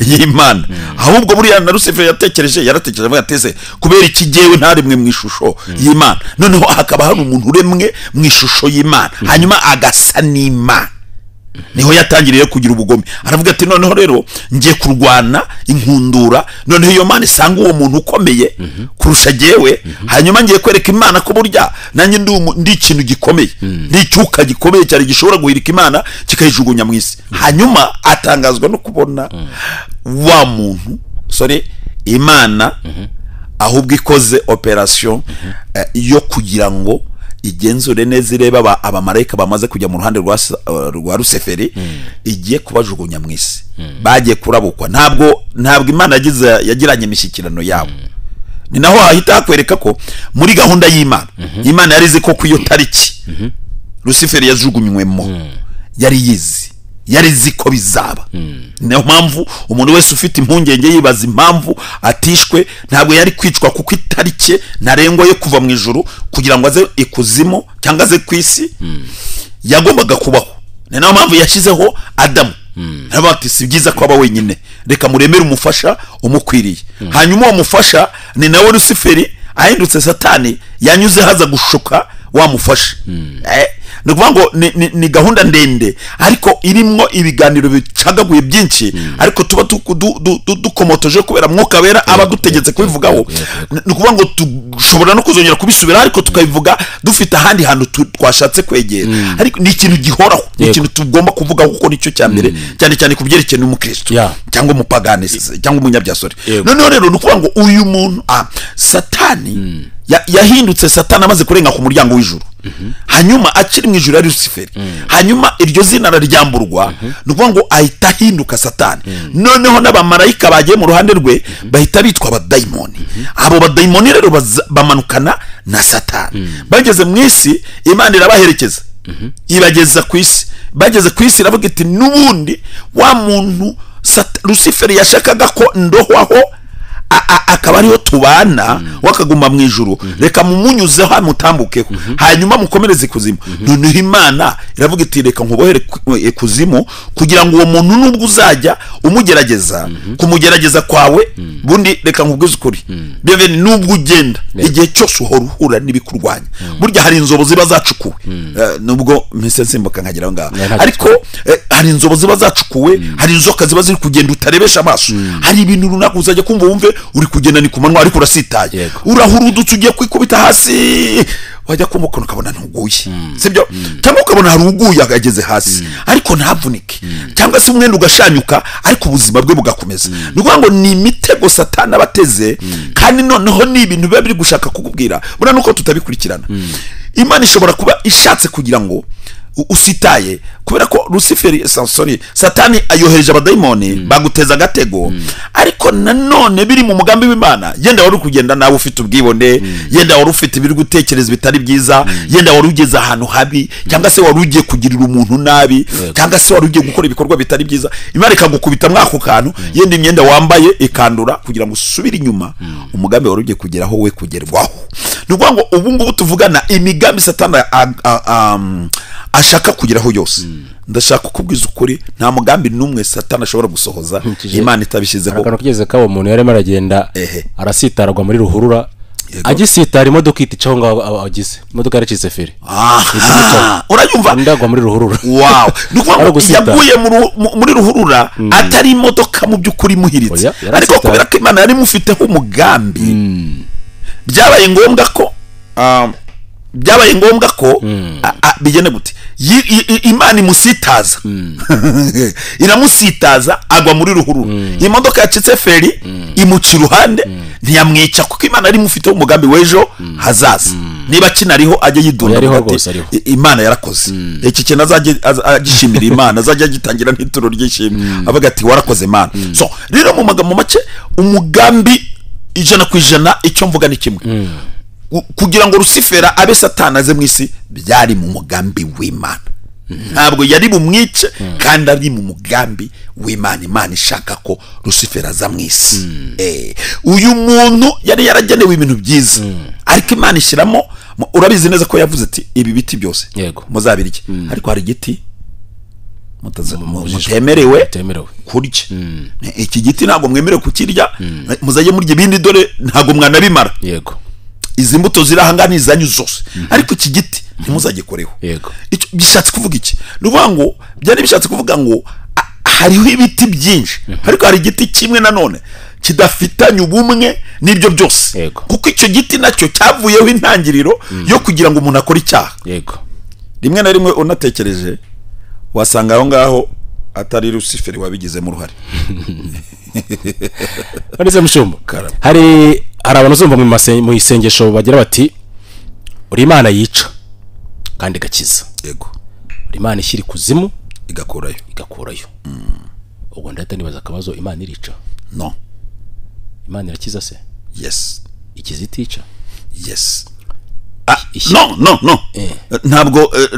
y'Imana ahubwo buriya na Luciferi yaratekereje avuga ateze kubera ikigewe ntaremwe mu ishusho y'Imana noneho hakaba hari umuntu uremwe mu ishusho y'Imana hanyuma agasa n'Imana niho yatangiriye kugira ubugome aravuga ati noneho rero ngiye kurwana inkundura noneho iyo Mana isanga uwo muntu ukomeye kurusha jewe hanyuma ngiye kwereka Imana ko burya nanjye ndi ikintu gikomeye n'icyuka gikomeye cyari gishobora guhirika Imana kikayijugunya mu isi hanyuma atangazwa no kubona wa muntu Imana ahubwo ikoze operation yo kugira ngo igenzure neza ireba abamarayika bamaze kujya mu ruhande rwa Luciferi igiye kubajugunya mu isi bagiye kurabukwa ntabwo Imana yagiranye imishyikirano yabo ni naho hahita hakwereka ko muri gahunda y'Imana Imana yarize ko ku iyo tariki Luciferi yajugunywemo yarizi ko bizaba niyo mpamvu umuntu wese ufite impungenge yibaza impamvu atishwe ntabwo yari kwicwa kuko itariki ntarengwa yo kuva mu ijuru kugira ngo aze ikuzimu cyangwa aze ku isi yagombaga kubaho ni nayo mpamvu yashyizeho Adamu ntabati si byiza ko aba wenyine reka muremere umufasha umukwiriye hanyuma uwo mufasha ni nawe Luciferi ahindutse Satani yanyuze haza gushuka wamufasha nukuvuga ngo ni gahunda ndende ariko irimwo ibiganiro bicagaguye byinshi ariko tuba dukomotoje kubera Mwuka Wera aba dutegetse kubivugaho nukuvuga ngo dushobora no kuzongera kubisubira ariko tukabivuga dufite ahandi hantu twashatse kwegera ariko ni ikintu gihoraho ni ikintu tugomba kuvuga kuko nicyo cya mbere cyane cyane kubyerekeye n'umukristo cyangwa umupagani cyangwa umunyabyasore noneho rero nukuvuga ngo uyu muntu Satani yahindutse Satani amaze kurenga ku muryango w'ijuru hanyuma akiri mu ijuru ari Luciferi hanyuma iryo zina raryamburwa nukuvuga ngo ahita ahinduka Satani noneho n'abamarayika bagiye mu ruhande rwe bahita bitwa abadayimoni abo badayimoni rero bamanukana na Satani bageze mu isi Imana irabaherekeza ibageza ku isi bageze ku isi iravuga iti n'ubundi wa muntu Luciferi yashakaga ko ndohwaho akaba ariho tubana wakaguma mu ijuru reka mumunyuzeho mutambukeho hanyuma mukomereze kuzimu noneho Imana iravuga iti reka nkubohere kuzimu kugira ngo uwo muntu nubwo uzajya umugerageza kumugerageza kwawe bundi reka nkubwize ukuri beve nubwo ugenda igihe cyose uhora uhura n'ibikurwanya burya hari inzobo ziba zacukuwe nubwo mpise nsimbuka nkagira ngaho ariko hari inzobo ziba zacukuwe hari inzoka ziba ziri kugenda utarebesha amaso hari ibintu runaka uzajya kumva wumve uri kugenda ni kumanywa ariko urasitaye urahura udutse ugiye kwikubita hasi wajya kumukona ukabona ntuguye sibyo cyangwa ukabona hari uguye ageze hasi ariko ntavunike cyangwa se umwenda ugashanyuka ariko ubuzima bwe bugakomeza ni ukuvuga ngo ni imitego Satani abateze kandi noneho ni ibintu biba biri gushaka kukubwira buriya nuko tutabikurikirana. Imana ishobora kuba ishatse kugira ngo usitaye kubera ko Luciferi Satani ayohereje abadayimoni baguteza agatego ariko nanone biri mu mugambi w'Imana. Yenda wari kugenda nawe ufite ubwibone, yenda wari ufite ibiri gutekereza bitari byiza, yenda wari ugeze ahantu habi cyangwa se wari ugiye kugirira umuntu nabi cyangwa se wari ugiye gukora ibikorwa bitari byiza, Imana ikagukubita mwako kantu yenda imyenda wambaye ikandura kugira ngo usubire inyuma umugambi wari ugiye kugeraho we kugerwaho. Ni ukuvuga ngo ubu ngubu tuvugana imigambi Satani ashaka kugeraho yose. Ndashaka kukubwiza ukuri nta mugambi numwe Satani ashobora gusohoza Imana itabishizeho. Akano kugeze kawo umuntu yarema aragenda arasitaragwa muri ruhurura agisitara imodoka iticaho ngo agize imodoka yaracitse feri uranyumva ndagwa muri ruhurura. Wow, nuko yaguye muri ruhurura atari imodoka mu byukuri muhiritse ariko kubera ko Imana yari mufiteho umugambi byabaye ngombwa ko bigene gute Imana imusitaza iramusitaza agwa muri ruhurura. Imodoka yacitse feri imuca iruhande ntiyamwica kuko Imana ari mufiteho umugambi w'ejo hazaza. Niba kinariho ajye yidunda Imana yarakoze iki kintu azajye agishimira Imana azajya agitangira n'ituro ry'ishimwe avuga ati warakoze Imana. So rero mu magambo make umugambi 100% icyo mvuga ni kimwe kugira ngo Lucifera abe Satani aze mu isi byari mu mugambi w'Imana. Ntabwo yari bumwice kandi ari mu mugambi w'Imana. Imana ishaka ko Lucifera aza mu isi. Uyu muntu yari yaragenewe ibintu byiza ariko Imana ishyiramo, urabizi neza ko yavuze ati ibi biti byose muzabirye ariko hari igiti mutemerewe kurya. Iki giti ntabwo mwemerewe kukirya, muzajye murya ibindi dore ntabwo mwanabimara. Izi mbuto ziri ahangana izanyu zose ariko iki giti ntimuzagikoreho. Icyo bishatse kuvuga iki? Nuvuga ngo byari bishatse kuvuga ngo hariho ibiti byinshi ariko hari igiti kimwe nanone kidafitanye ubumwe n'ibyo byose kuko icyo giti nacyo cyavuyeho intangiriro yo kugira ngo umuntu akore icyaha. Rimwe na rimwe unatekereje wasanga aho ngaho atari Luciferi wabigizemo uruhare. Arize mushumba hari abantu zumva mu isengesho bagira bati uri Imana yica kandi gakiza. Uri Imana ishyira ikuzimu igakurayo. Ubwo ndahita nibaza akabazo, Imana irica? No. Imana irakiza se? Yes. Ikiza itica? Yes. No.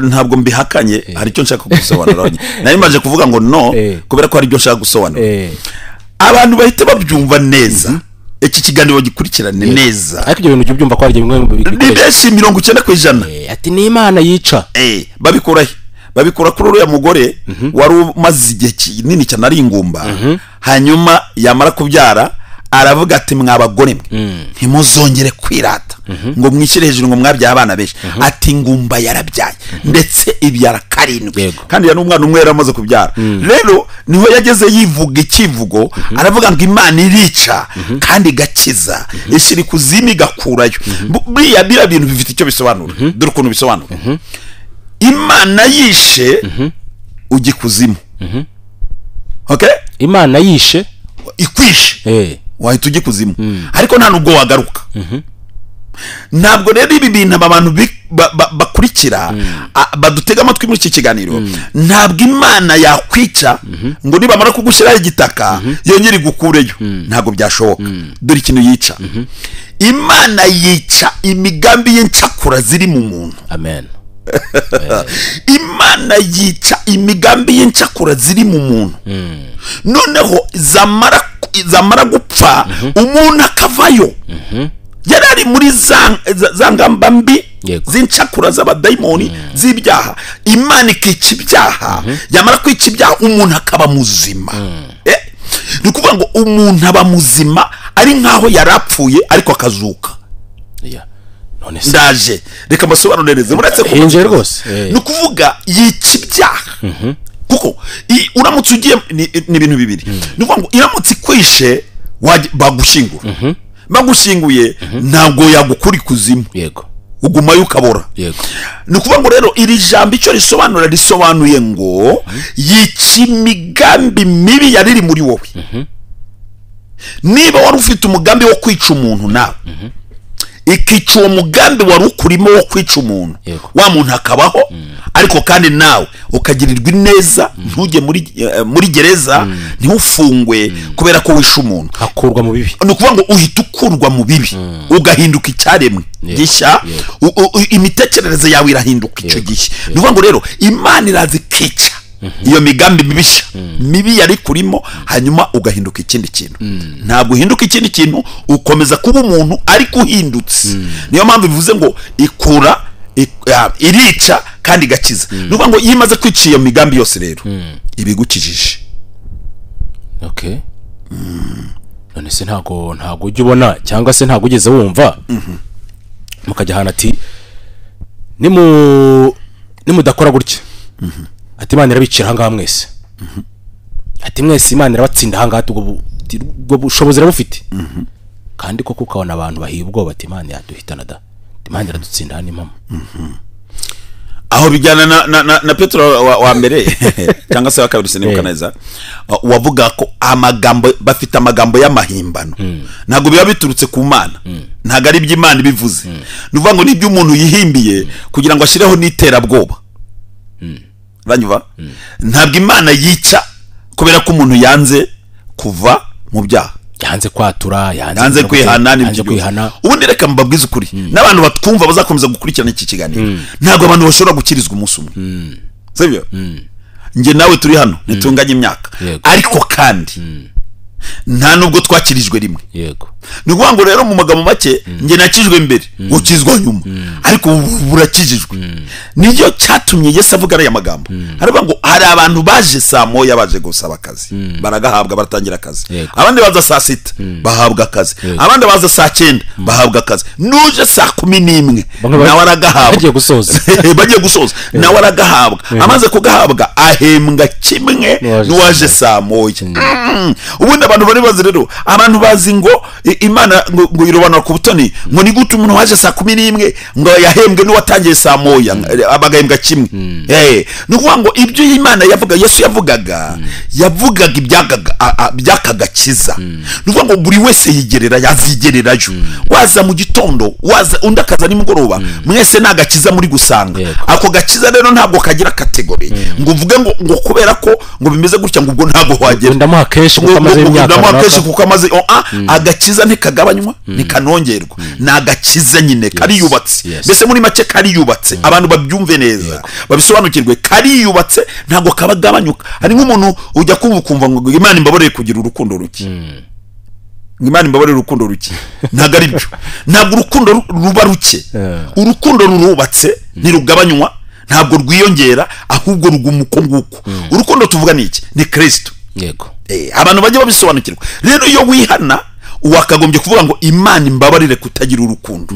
Ntabwo mbihakanye, hari icyo nshaka gusobanura. Nari maje kuvuga ngo no kubera ko hari ibyo nshaka gusobanura. Abantu bahita babyumva neza. Iki kiganiro gikurikirane neza ariko ibyo bintu byumva ko ari bimwe mu bibeshi 90% ati ni Imana yica. Babikora kuri uriya mugore wari umaze igihe kinini cyane ari ingumba hanyuma yamara kubyara aravuga ati mwabagore mwe ntimuzongere kwirata ngo mwishyire hejuru ngo mwabyaye abana benshi. Ati ngumba yarabyaye ndetse ibyara 7 kandi ya n'umwana umwe yaramaze kubyara. Rero niho yageze yivuga ikivugo aravuga ngo Imana irica kandi gakiza ishyira ikuzimu igakurayo. Biriya bintu bifite icyo bisobanura. Dore ukuntu bisobanura. Imana yishe ugikuzimu. Imana yishe ikwishe wahita ugikuzimu ariko nta nubwo wagaruka. Ntabwo rero ibi bintu abantu bakurikira badutega amatwi muri iki kiganiro, ntabwo Imana yakwica ngo nibamara kugushyiraho igitaka yongere igukureyo. Ntabwo byashoboka. Dore ikintu yica. Imana yica imigambi y'incakura ziri mu muntu. Amen. Imana yica imigambi y'incakura ziri mu muntu. Noneho zamara gupfa umuntu akavayo. Yarari muri za ngamba mbi z'incakura z'abadayimoni z'ibyaha. Imana ikica ibyaha, yamara kwica ibyaha umuntu akaba muzima. Ni ukuvuga ngo umuntu aba muzima ari nkaho yarapfuye ariko akazuka. Ndaje reka masobanuro neza muretse kuhinje rwose. Ni ukuvuga yica ibyaha kuko uramutse ugiye ni ibintu bibiri. Ni ukuvuga ngo iramutse ikwishe bagushyingura. Bagushyinguye ntabwo yagukura ikuzimu. ugumayo ukabora. Yego. Ni ukuvuga ngo rero iri jambo icyo risobanuye ngo yica imigambi mibi yari iri muri wowe. Niba wari ufite umugambi wo kwica umuntu nawe ikica uwo mugambi wari ukurimo wo kwica umuntu, wa muntu akabaho, ariko kandi nawe ukagirirwa neza, ntujye muri gereza, ntufungwe kubera ko wishe umuntu, akurwa mu bibi. ni ukuvuga ngo uhita ukurwa mu bibi ugahinduka icyaremwe gishya, imitekerereze yawe irahinduka icyo gihe. Ni ukuvuga ngo rero Imana iraza ikica iyo migambi mibishya mibi yari kurimo, hanyuma ugahinduka ikindi kintu. Ntabwo uhinduka ikindi kintu, ukomeza kuba umuntu ariko uhindutse. Niyo mpamvu bivuze ngo ikura, irica kandi igakiza. Ni ukuvuga ngo iyo imaze kwica iyo migambi yose rero ibigukijije. Okay. None se ntago ujya ubona cyangwa se ntago ugeze wumva mukajya ahantu ati nimudakora gutya ati Imana irabicira ahangaha mwese, ati mwese Imana irabatsinda ahangaha, ubwo bushobozi irabufite. Kandi koko ukabona abantu bahiye ubwoba ati Imana yaduhitana da, Imana iradutsinda hano impamo. Aho bijyana na Petero wa mbere cyangwa se wa kabiri sinibuka neza, wavuga ko amagambo bafite amagambo y'amahimbano, ntabwo biba biturutse ku Mana, ntabwo ari iby'Imana bivuze. Nuvuga ngo nibyo umuntu yihimbiye kugira ngo ashireho n'iterabwoba. Banyuva ntabwo Imana yica kubera ko umuntu yanze kuva mu byaha, yanze kwatura, yanze kwihana. Ubundi reka mbabwize ukuri, n'abantu batwumva bazakomeza gukurikirana iki kiganiro, ntabwo abantu bashobora gukirizwa umunsi umwe, sibyo? Nge nawe turi hano nitunganye imyaka, ariko kandi nta nubwo twakirijwe rimwe. Yego. Ni ukuvuga ngo rero mu magambo make nge nakijwe mbere, ukizwa nyuma, ariko burakijijwe. Niyo cyatumye Yesu avuga ariya magambo. Aravuga ngo hari abantu baje saa moya baje gusaba akazi, baragahabwa, baratangira akazi. Abandi baza saa sita bahabwa akazi, abandi baza saa 9 bahabwa akazi, nuje saa 11 nawe aragahabwa, bagiye gusoza nawe aragahabwa. Amaze kugahabwa ahembwa kimwe n'uwaje saa moya. Ubundi abantu bari bazi rero, abantu bazi ngo Imana ngo irobanura ku butoni, ngo ni gute umuntu waje saa 11 ngo yahembwe n'uwatangiye saa moya abagahembwa kimwe. Ni ukuvuga ngo ibyo Imana yavuga, Yesu yavugaga ibyakagakiza. Ni ukuvuga ngo buri wese yazigererayo, waza mu gitondo, waza undi akaza nimugoroba, mwese nagakiza muri gusanga. Ako gakiza rero ntabwo kagira kategori ngo uvuge ngo kubera ko ngo bimeze gutya ngo ubwo ntabwo wagera, ndamuha keshi kuko amaze agakiza ntikagabanywa ntikanongerwa. Ni agakiza nyine kariyubatse. Mbese muri make kariyubatse, abantu babyumve neza babisobanukirwe. Kariyubatse ntabwo kabagabanyuka. Hari nk'umuntu ujya kumva ngo Imana imbabarire kugira urukundo ruke, Imana imbabarire urukundo ruke. Ntabwo ari byo, ntabwo urukundo ruba ruke. Urukundo rurubatse ntirugabanywa, ntabwo rwiyongera, ahubwo ruguma uko nguko. Urukundo tuvuga ni iki? Ni Kristo. Yego. Abantu bajye babisobanukirwa. Rero iyo wihana wakagombye kuvuga ngo Imana imbabarire kutagira urukundo.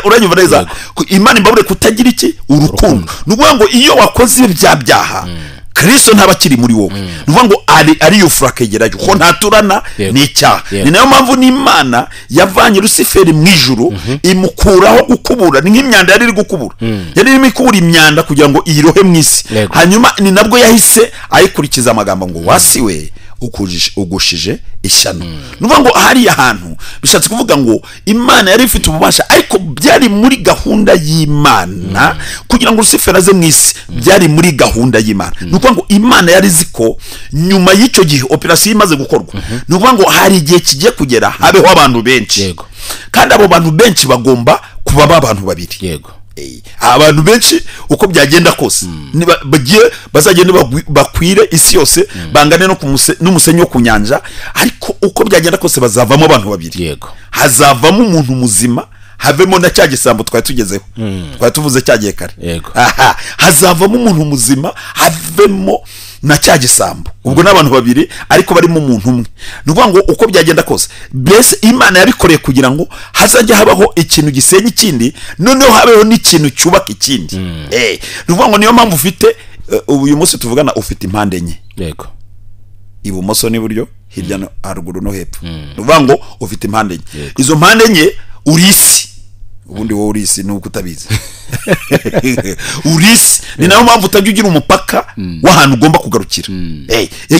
Uranyumva neza? Imana imbabarire kutagira iki? Urukundo. Ni ukuvuga ngo iyo wakoze ibya byaha, Kristo ntaba akiri muri wowe. Ni ukuvuga ngo ari yo furakegerayo ko ntaturana n'icyaha. Ni nayo mpamvu n'Imana yavanye Lusiferi mu ijuru imukuraho gukubura. Ni nk'imyanda yari iri gukubura, yari irimo ikubura imyanda kugira ngo iyirohe mu isi. Hanyuma ni nabwo yahise ayikurikiza amagambo ngo wasiwe ugushije ishyano. Ni ukuvuga ngo hariya hantu bishatse kuvuga ngo Imana yari ifite ububasha, ariko byari muri gahunda y'Imana kugira ngo Lusiferi aze mu isi. Byari muri gahunda y'Imana. Ni ukuvuga ngo Imana yari izi ko nyuma y'icyo gihe operasiyo imaze gukorwa, ni ukuvuga ngo hari igihe kigiye kugera habeho abantu benshi, kandi abo bantu benshi bagomba kuba abantu babiri. Yego. Abantu benshi uko byagenda kose bazagenda bakwire isi yose, bangane n'umusenyi wo ku nyanja, ariko uko byagenda kose bazavamo abantu babiri. Yego. Hazavamo umuntu muzima, havemo na cya gisambo twari tugezeho, twari tuvuze cyagiye kare. Hazavamo umuntu muzima, havemo na cya gisambo. Ubwo n'abantu babiri ariko barimo umuntu umwe. Ni ukuvuga ngo uko byagenda kose, mbese Imana yabikoreye kugira ngo hazajya habaho ikintu gisenya ikindi, noneho habeho n'ikintu cyubaka ikindi. Ni ukuvuga ngo niyo mpamvu ufite uyu munsi tuvugana ufite impande enye. Yego. Ibumoso n'iburyo, hirya no haruguru no hepfo. Ni ukuvuga ngo ufite impande enye. Izo mpande enye uri isi, ubundi wowe urisi nuko utabizi urisi ni nayo mpamvu utajya ugira umupaka w'ahantu ugomba kugarukira.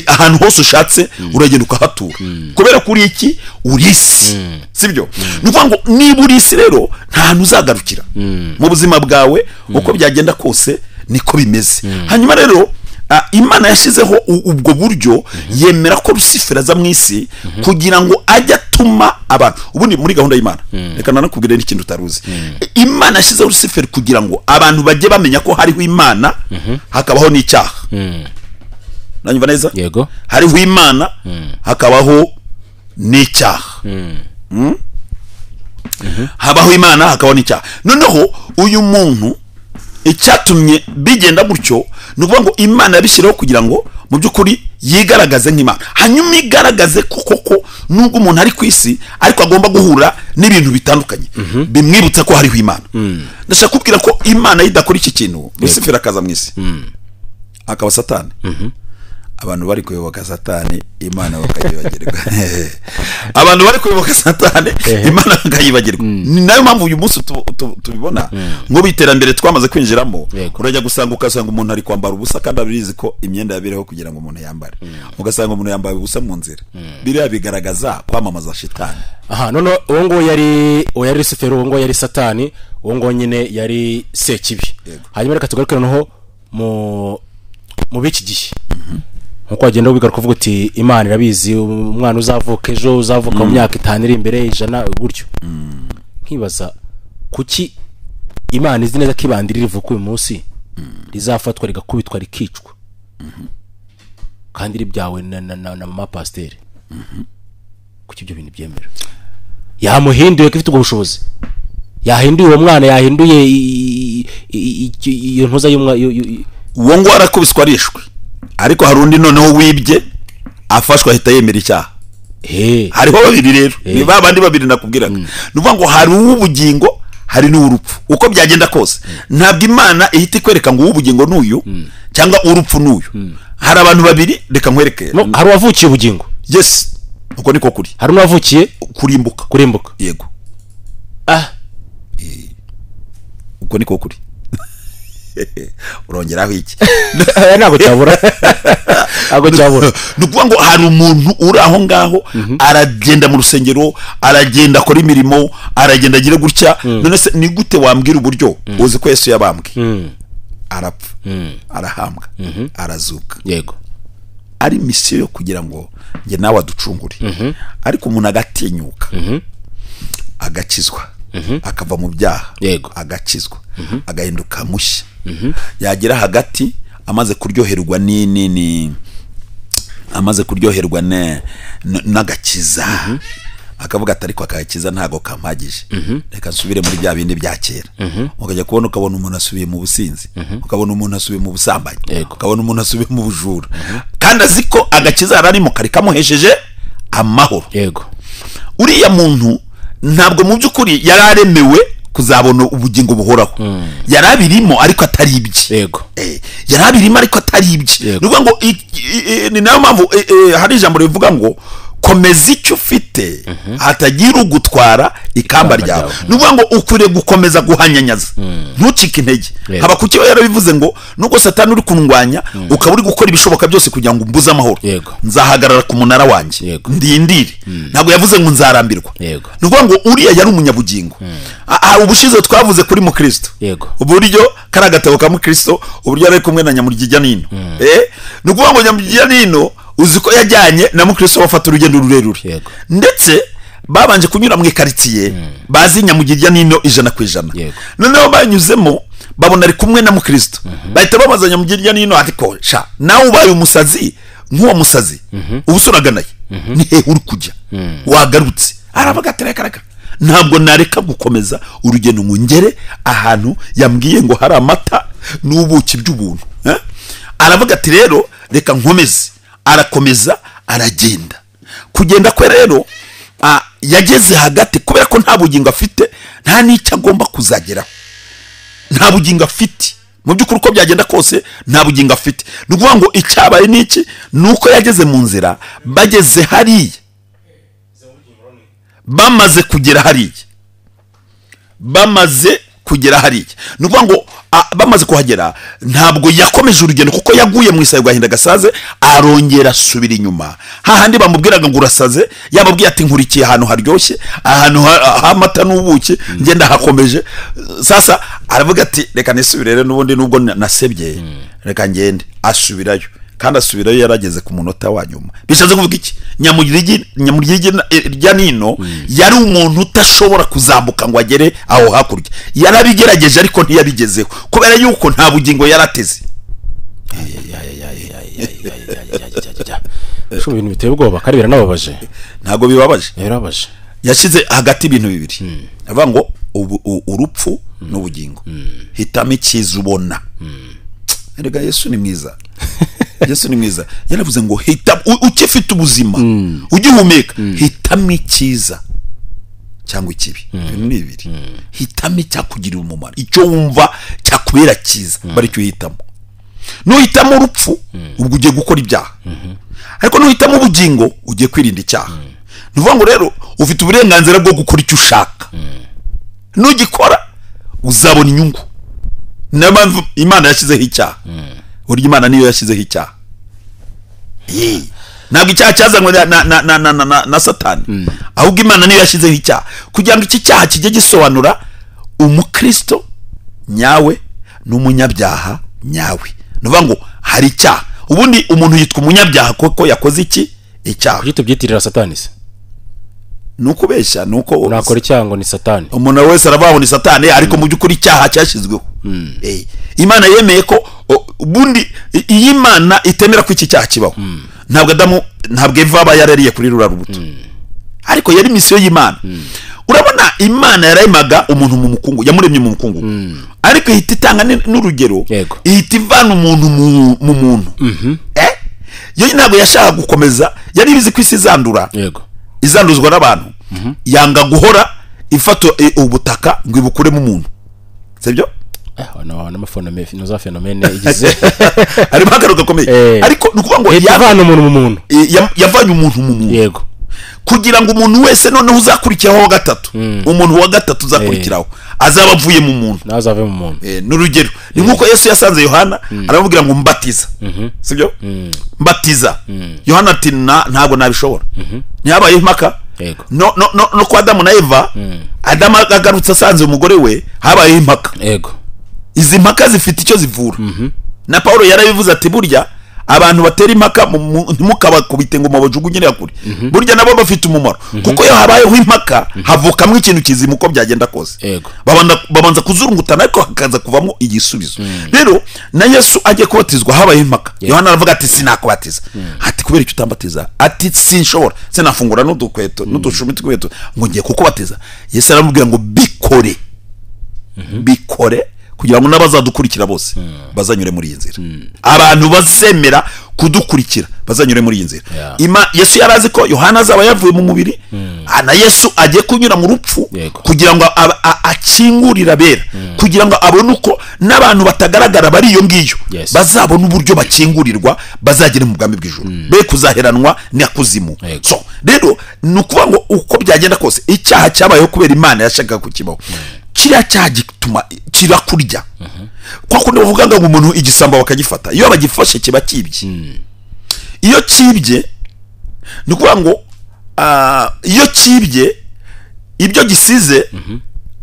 Ahantu hose ushatse uragenda ukahatura kubera kuri iki urisi, sibyo? ni ukuvuga ngo niba urisi rero nta hantu uzagarukira mu buzima bwawe, uko byagenda kose niko bimeze. hanyuma rero Imana yashyizeho ubwo buryo, yemera ko Lusiferi aza mu isi kugira ngo ajye atuma abantu. ubundi muri gahunda y'Imana, reka nanakubwire n'ikintu utaruzi. Imana yashyizeho Lusiferi kugira ngo abantu bajye bamenya ko hariho Imana hakabaho n'icyaha. Nanyumva neza? Yego. Hariho Imana hakabaho n'icyaha. Habaho Imana hakabaho n'icyaha. Noneho uyu muntu icyatumye bigenda gutyo ni ukuvuga ngo Imana yabishyiraho kugira ngo mu by'ukuri yigaragaze nk'Imana, hanyuma igaragaze koko nubwo umuntu ari ku isi ariko agomba guhura n'ibintu bitandukanye bimwibutsa ko hariho Imana. ndashaka kubwira ko Imana idakora iki kintu, Lusiferi akaza mu isi akaba Satani, abantu bari kuyoboka Satani Imana bakayibagirwa. Abantu bari kuyoboka Satani Imana bakayibagirwa. Ni nayo mpamvu uyu munsi tubibona ngo biterambere twamaze kwinjiramo, urajya ugasanga umuntu ari kwambara ubusa kandi abizi ko imyenda yabireho kugira ngo umuntu yambare. Ugasanga umuntu yambaye ubusa mu nzira, biriya bigaragaza kwamamaza shitani. None uwo ngo yari Lusiferi, uwo ngo yari Satani, uwo ngo nyine yari Sekibi. Hanyuma reka tugaruke noneho mu biki gihe, nkuko wagenda ubigaruka uvuga uti Imana irabizi umwana uzavuka ejo, uzavuka mu myaka 5 iri imbere, 100 gutyo. Nkibaza kuki Imana izi neza ko ibandiri rivuka uyu munsi rizafatwa rigakubitwa rikicwa kandi ribyawe na mama pasiteri. Kuki ibyo bintu byemera? Yamuhinduye ko ifite ubwo bushobozi, yahinduye uwo mwana, yahinduye iyo ntuza uwo ngo arakubiswa arishwe, ariko hari undi noneho wibye afashwa ahita yemera icyaha. Hariho babiri rero, ni babandi babiri nakubwiraga. Nuvuga ngo hari uw'ubugingo hari n'urupfu. Uko byagenda kose ntabwo Imana ihita ikwereka ngo uw'ubugingo n'uyu cyangwa urupfu n'uyu. Hari abantu babiri, reka nkwereke. Hari uwavukiye ubugingo. Yes, uko niko kuri. Hari n'uwavukiye kurimbuka. Yego. Uko niko kuri. Urongeraho iki? Ntabwo cyabura. Nukuvuga ngo hari umuntu uri aho ngaho aragenda mu rusengero, aragenda akora imirimo, aragenda agire gutya. None se ni gute wambwira uburyo uzi ko Yesu yabambwe, arapfa, arahambwa, arazuka? Yego. Ari misiyo yo kugira ngo nge nawe aducungure. Ariko umuntu agatinyuka, agakizwa, akava mu byaha, agakizwa, agahinduka mushya. Yagera hagati amaze kuryoherwa amaze kuryoherwa n'agakiza, akavuga ati ariko akakiza ntago kampagije, reka nsubire muri bya bindi bya kera. Ukajya kubona ukabona umuntu asubiye mu businzi, ukabona umuntu asubiye mu busambanyi, ukabona umuntu asubiye mu bujura, kandi azi ko agakiza ararimo kari kamuhesheje amahoro. Uriya muntu ntabwo mu by'ukuri yararemewe kuzabona ubugingo buhoraho. Yarabirimo ariko atari ibye. Yarabirimo ariko atari ibye. Nuvuga ngo ni nayo mpamvu hari ijambo rivuga ngo komeza icyo ufite hatagira ugutwara ikamba ryawe. Nuvuga ngo ukwiriye gukomeza guhanyanyaza, ntucike intege. Haba kuki yarabivuze ngo nubwo Satani uri kundwanya ukaba uri gukora ibishoboka byose kugira ngo mbuze amahoro, nzahagarara ku munara wanjye ndindire. Ntabwo yavuze ngo nzarambirwa. Nuvuga ngo uriya yari umunyabugingo. Ubushize twavuze kuri mu Kristo, uburyo kari agatabo ka mu Kristo, uburyo ari kumwe na Nyamurigijya Nino. Nuvuga ngo Nyamurigijya Nino uzi ko yajyanye na Mukristo bafata urugendo rurerure, ndetse babanje kunyura mu ikaritsiye bazi Nyamurigijya Nino 100%. Noneho banyuzemo babona ari kumwe na Mukristo, bahita babaza Nyamurigijya Nino ati ko sha nawe ubaye umusazi nk'uwo musazi ubusuraganaye ni he uri kujya wagarutse? Aravuga ati reka ntabwo nareka gukomeza urugendo ngere ahantu yambwiye ngo hari amata n'ubuki by'ubuntu. Aravuga ati rero reka nkomeze. Arakomeza aragenda. Kugenda kwe rero yageze hagati, kubera ko nta bugingo afite, nta n'icyo agomba kuzageraho. Nta bugingo afite mu by'ukuri, uko byagenda kose nta bugingo afite. Ni ukuvuga ngo icyabaye n'iki, nuko yageze mu nzira, bageze hariya, bamaze kugera hariya bamaze kugera hariya ni ukuvuga ngo bamaze kuhagera ntabwo yakomeje urugendo kuko yaguye mu isayo gahinda gasaze arongera asubira inyuma hahandi bamubwiraga ngo urasaze yababwiye ati nkurikiye ahantu haryoshye ahantu h'amata n'ubuki ngenda hakomeje sasa aravuga ati reka nisubire rero n'ubundi nubwo nasebye reka ngende asubirayo kandi asubirayo yarageze ku munota wa nyuma bishaze kuvuga iki Nyamugirigi rya nino yari umuntu utashobora kuzambuka ngo agere aho hakurya yarabigerageje ariko ntiyabigezeho kubera yuko nta bugingo yarateze ibintu biteye ubwoba kandi biranababaje ntago bibabaje birababaje yashyize hagati ibintu bibiri avuga ngo urupfu n'ubugingo hitamo icyiza ubona erega Yesu ni mwiza Yesu ni mwiza yaravuze ngo hitamo ukifite ubuzima ugihumeka hitamo icyiza cyangwa ikibi ibintu ni bibiri hitamo icyakugirira umumaro icyo wumva cyakubera cyiza bari cyo hitamo nuhitamo urupfu ubwo ugiye gukora ibyaha ariko nuhitamo ubugingo ugiye kwirinda icyaha nuvuga ngo rero ufite uburenganzira bwo gukora icyo ushaka nugikora uzabona inyungu niyo mpamvu Imana yashyizeho icyaha burya Imana niyo yashyizeho icyaha ntabwo icyaha cyazanywe na Satani ahubwo Imana niyo yashyizeho icyaha kugira ngo iki cyaha kijye gisobanura umukristo nyawe n'umunyabyaha nyawe nuvuga ngo hari icyaha ubundi umuntu yitwa umunyabyaha kuko yakoze iki icyaha kuki tubyitirira Satani se nukubeshya nuko unakora icyaha ngo ni Satani umuntu wese arabaho ni Satani ariko mu by'ukuri icyaha cyashyizweho Imana yemeye ko ubundi iyi Imana itemera ko iki cyaha kibaho ntabwo Eva aba yarariye kuri rura rubuto ariko yari misiyo y'Imana urabona Imana yarayemaga umuntu mu mukungu yamuremye mu mukungu ariko ihita itanga n'urugero ihita ivana umuntu mu muntu yo ntabwo yashaka gukomeza yari bizi ko isi izandura izanduzwa n'abantu yanga guhora ifata ubutaka ngo ibukuremo umuntu sibyo za fenomene igize arimo agaruka gakomeye ariko nukuvuga ngo yavanye umuntu mu muntu yavanye umuntu mu muntu yego kugira ngo umuntu wese noneho uzakurikiraho wa gatatu umuntu wa gatatu uzakurikiraho azaba avuye mu muntu nazave mu muntu n'urugero ni nkuko Yesu yasanze Yohana aramubwira ngo mbatiza sibyo mbatiza Yohana ati ntabwo nabishobora ntihabaye impaka no kwa Adamu na Eva Adamu agarutse asanze umugore we habaye impaka yego izi mpaka zifite icyo zivura na Paulo yarabivuze ati burya abantu batera impaka ntimukabakubite ngo mubajugunyire kure burya nabo bafite umumaro kuko iyo habayeho impaka havukamo ikintu kizima uko byagenda kose babanza kuzurungutana ariko hakaza kuvamo igisubizo rero na Yesu agiye kubatizwa habaye impaka Yohana aravuga ati sinakubatiza ati kubera icyo utambatiza ati sinshobora sinafungura n'udukweto n'udushumi tw'ikweto ngo ngiye kukubatiza Yesu aramubwira ngo bikore kugira ngo n'abazadukurikira bose bazanyure muri iyi nzira abantu bazemera kudukurikira bazanyure muri iyi nzira Yesu yarazi ko Yohana azaba yavuye mu mubiri na Yesu agiye kunyura mu rupfu kugira ngo akingurire abera kugira ngo abone uko n'abantu batagaragara bari iyo ngiyo bazabona uburyo bakingurirwa bazagera mu bwami bw'ijuru be kuzaheranwa n'akuzimu so rero ni ukuvuga ngo uko byagenda kose icyaha cyabayeho kubera Imana yashakaga kukibaho kiriya cyaha gituma kirakurya kwa kundi bavuga ngo umuntu igisamba bakagifata iyo bagifashe kiba kibye iyo kibye ni ukuvuga ngo iyo kibye ibyo gisize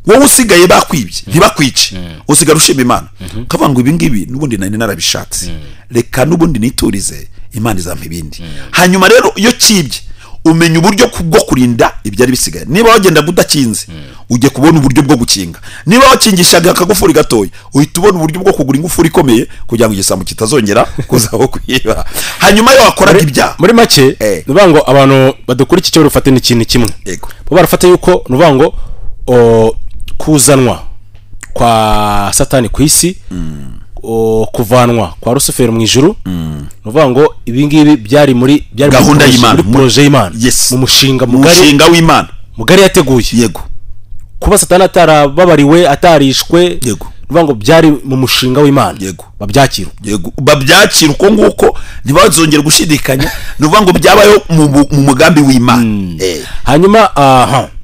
wowe usigaye bakwibye ntibakwice usigara ushima Imana ukavuga ngo ibi ngibi n'ubundi nari narabishatse reka n'ubundi niturize Imana izampa ibindi hanyuma rero iyo kibye umenya uburyo bwo kurinda ibyari bisigaye niba wagenda udakinze ujye kubona uburyo bwo gukinga niba wakingishaga akagufuri gatoya uhita ubona uburyo bwo kugura ingufuri ikomeye kugira ngo igisambo kitazongera kuzaho kwiba hanyuma yo wakoraga ibyaha muri make nuvuga ngo abantu badukura iki cyo rufate n'ikintu kimwe bo barafata yuko nuvuga ngo kuzanwa kwa Satani ku isi kuvanwa kwa Rusufero mu ijuru nuvuga ngo ibingibi byari muri gahunda y'Imana muri projet y'Imana mu mushinga w'Imana mugari yateguye yego kuba Satani atarababariwe atarishwe yego nuvuga ngo byari mu mushinga w'Imana yego babyakira uko nguko ntibazongera gushidikanya nuvuga ngo byabayo mu mugambi w'Imana hanyuma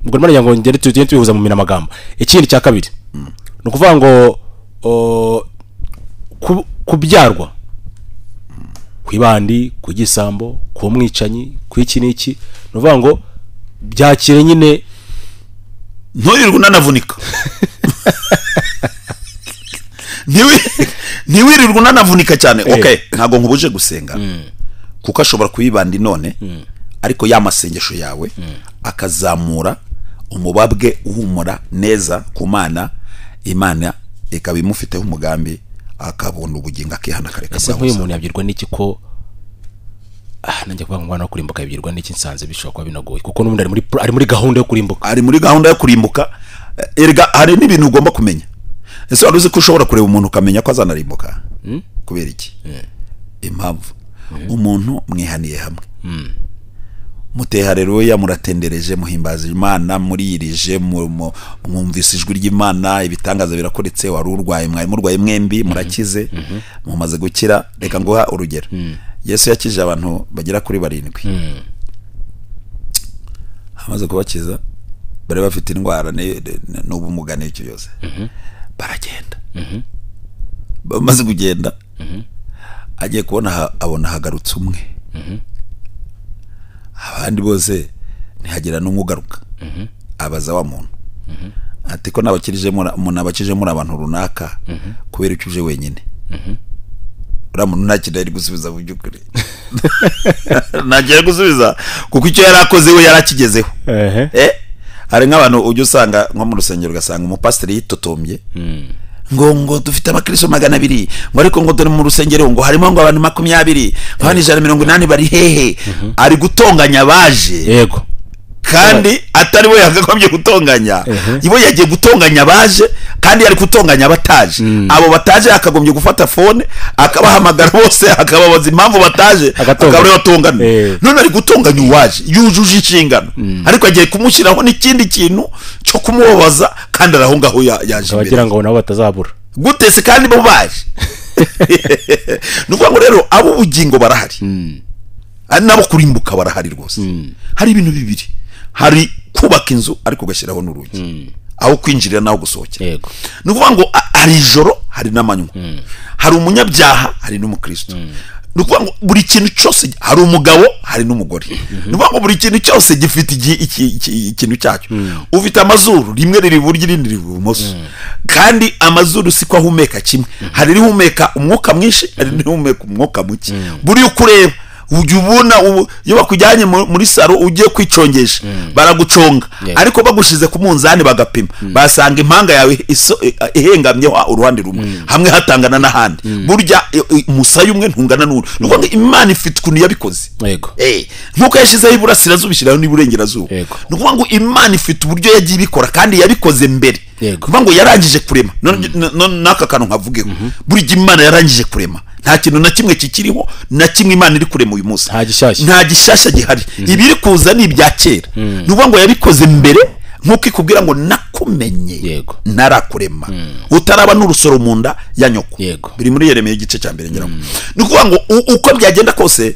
ubwo Imana yango ngende tubihuza mu minamagambo. Ikindi cya kabiri ni ukuvuga ngo kubyarwa kwibandi, kugisambo, ku mwicanyi, kwiki niki, no vuga ngo byakire nyine ntoyirirwa unanavunika. Ntiwirirwa unanavunika cyane. Okay, ntago nkubuje gusenga kuko ashobora kuyibandi none ariko ya masengesho yawe akazamura umubabwe uhumura neza ku Mana, Imana ikabimufiteho umugambi akabona ubugingo akihana kareka. Ese nk'uyu muntu yabyirwa n'iki ko nanjye kuvuga ngo umwana wo kurimbuka yabyirwa n'iki? Nsanze bishobora kuba binagoye kuko n'ubundi ari muri gahunda yo kurimbuka. Ari muri gahunda yo kurimbuka. Erega hari n'ibintu ugomba kumenya. Ese wari uzi ko ushobora kureba umuntu ukamenya ko azanarimbuka? Kubera iki? Impamvu umuntu mwihaniye hamwe, muteye haleluya, muratendereje, muhimbaza Imana, muririje, mwumvise ijwi ry'Imana, ibitangaza birakoretse, wari urwaye, mwari murwaye mwembi, murakize, mumaze gukira. Reka nguha urugero. Yesu yakije abantu bagera kuri 7. Amaze kubakiza bari bafite indwara n'ubumuga n'icyo byose. Baragenda. Bamaze kugenda agiye kubona abona hagarutse umwe. Abandi bose ntihagera n'umugaruka. Abaza wa muntu ati ko nabakirije muri abantu runaka kubera icyo uje wenyine. Uramuntu ntakindi ari gusubiza mu byukuri. Nagiye gusubiza kuko icyo yarakoze we yarakigezeho. Hari nk'abantu ujye usanga nko mu rusengero ugasanga umupasiteri yitotombye ngo dufite abakristo 200 ngo ariko ngo dore mu rusengero ngo harimo ngo abantu 20 nk'abandi 180 bari hehe. Ari gutonganya baje. Yego. Kandi atari we yagakombye gutonganya. Ibo yagiye gutonganya baje kandi ari gutonganya bataje. Abo bataje akagombye gufata phone akabahamagara bose akababaza impamvu bataje akabure batongana. None ari gutonganya uwaje yujuje inshingano ariko agiye kumushyiraho n'ikindi kintu cyo kumubabaza kandi arahonga aho yaje. Abagira ngo nabo batazabura gutese kandi bo baje. Nuko ngo rero abo ubugingo barahari. Ari nabo kurimbuka barahari rwose. Hari ibintu bibiri. Hari kubaka inzu ariko ugashyiraho n'urugi aho kwinjirira naho gusohokera. Nukuvuga ngo hari ijoro hari n'amanywa. Hari umunyabyaha hari n'umukristo. Nukuvuga ngo buri kintu cyose hari umugabo hari n'umugore. Nukuvuga ngo buri kintu cyose gifite ikintu cyacyo. Ufite amazuru rimwe riri buryo irindi riri bumoso. Kandi amazuru siko ahumeka kimwe. Hari rihumeka umwuka mwinshi hari rihumeka umwuka muke. Buri ukureba ujye ubona iyo bakujyanye muri saro ugiye kwicongesha baraguconga ariko bagushize ku munzani bagapima basanga impanga yawe ihengamye uruhande rumwe hamwe hatangana n'ahandi. Burya umusayi umwe ntungana n'undi. Nuko Imana ifite ukuntu yabikoze. Nkuko yashizeho iburasirazuba ishyiraho n'iburengerazuba. Nuko ngo Imana ifite uburyo yagiye ibikora kandi yabikoze mbere. Kuvuga ngo yarangije kurema. Naka kantu nkavugeho buri gihe Imana yarangije kurema. Nta kintu na kimwe kikiriho na kimwe Imana iri kurema uyu munsi. Nta gishyashya gihari. Ibiri kuza ni ibya kera. Nuvuga ngo yabikoze mbere nkuko ikubwira ngo nakumenye narakurema utaraba n'urusoro mu nda ya nyoko. Biri muri Yeremiya igice cya 2 ngiraho. Nukuvuga ngo uko byagenda kose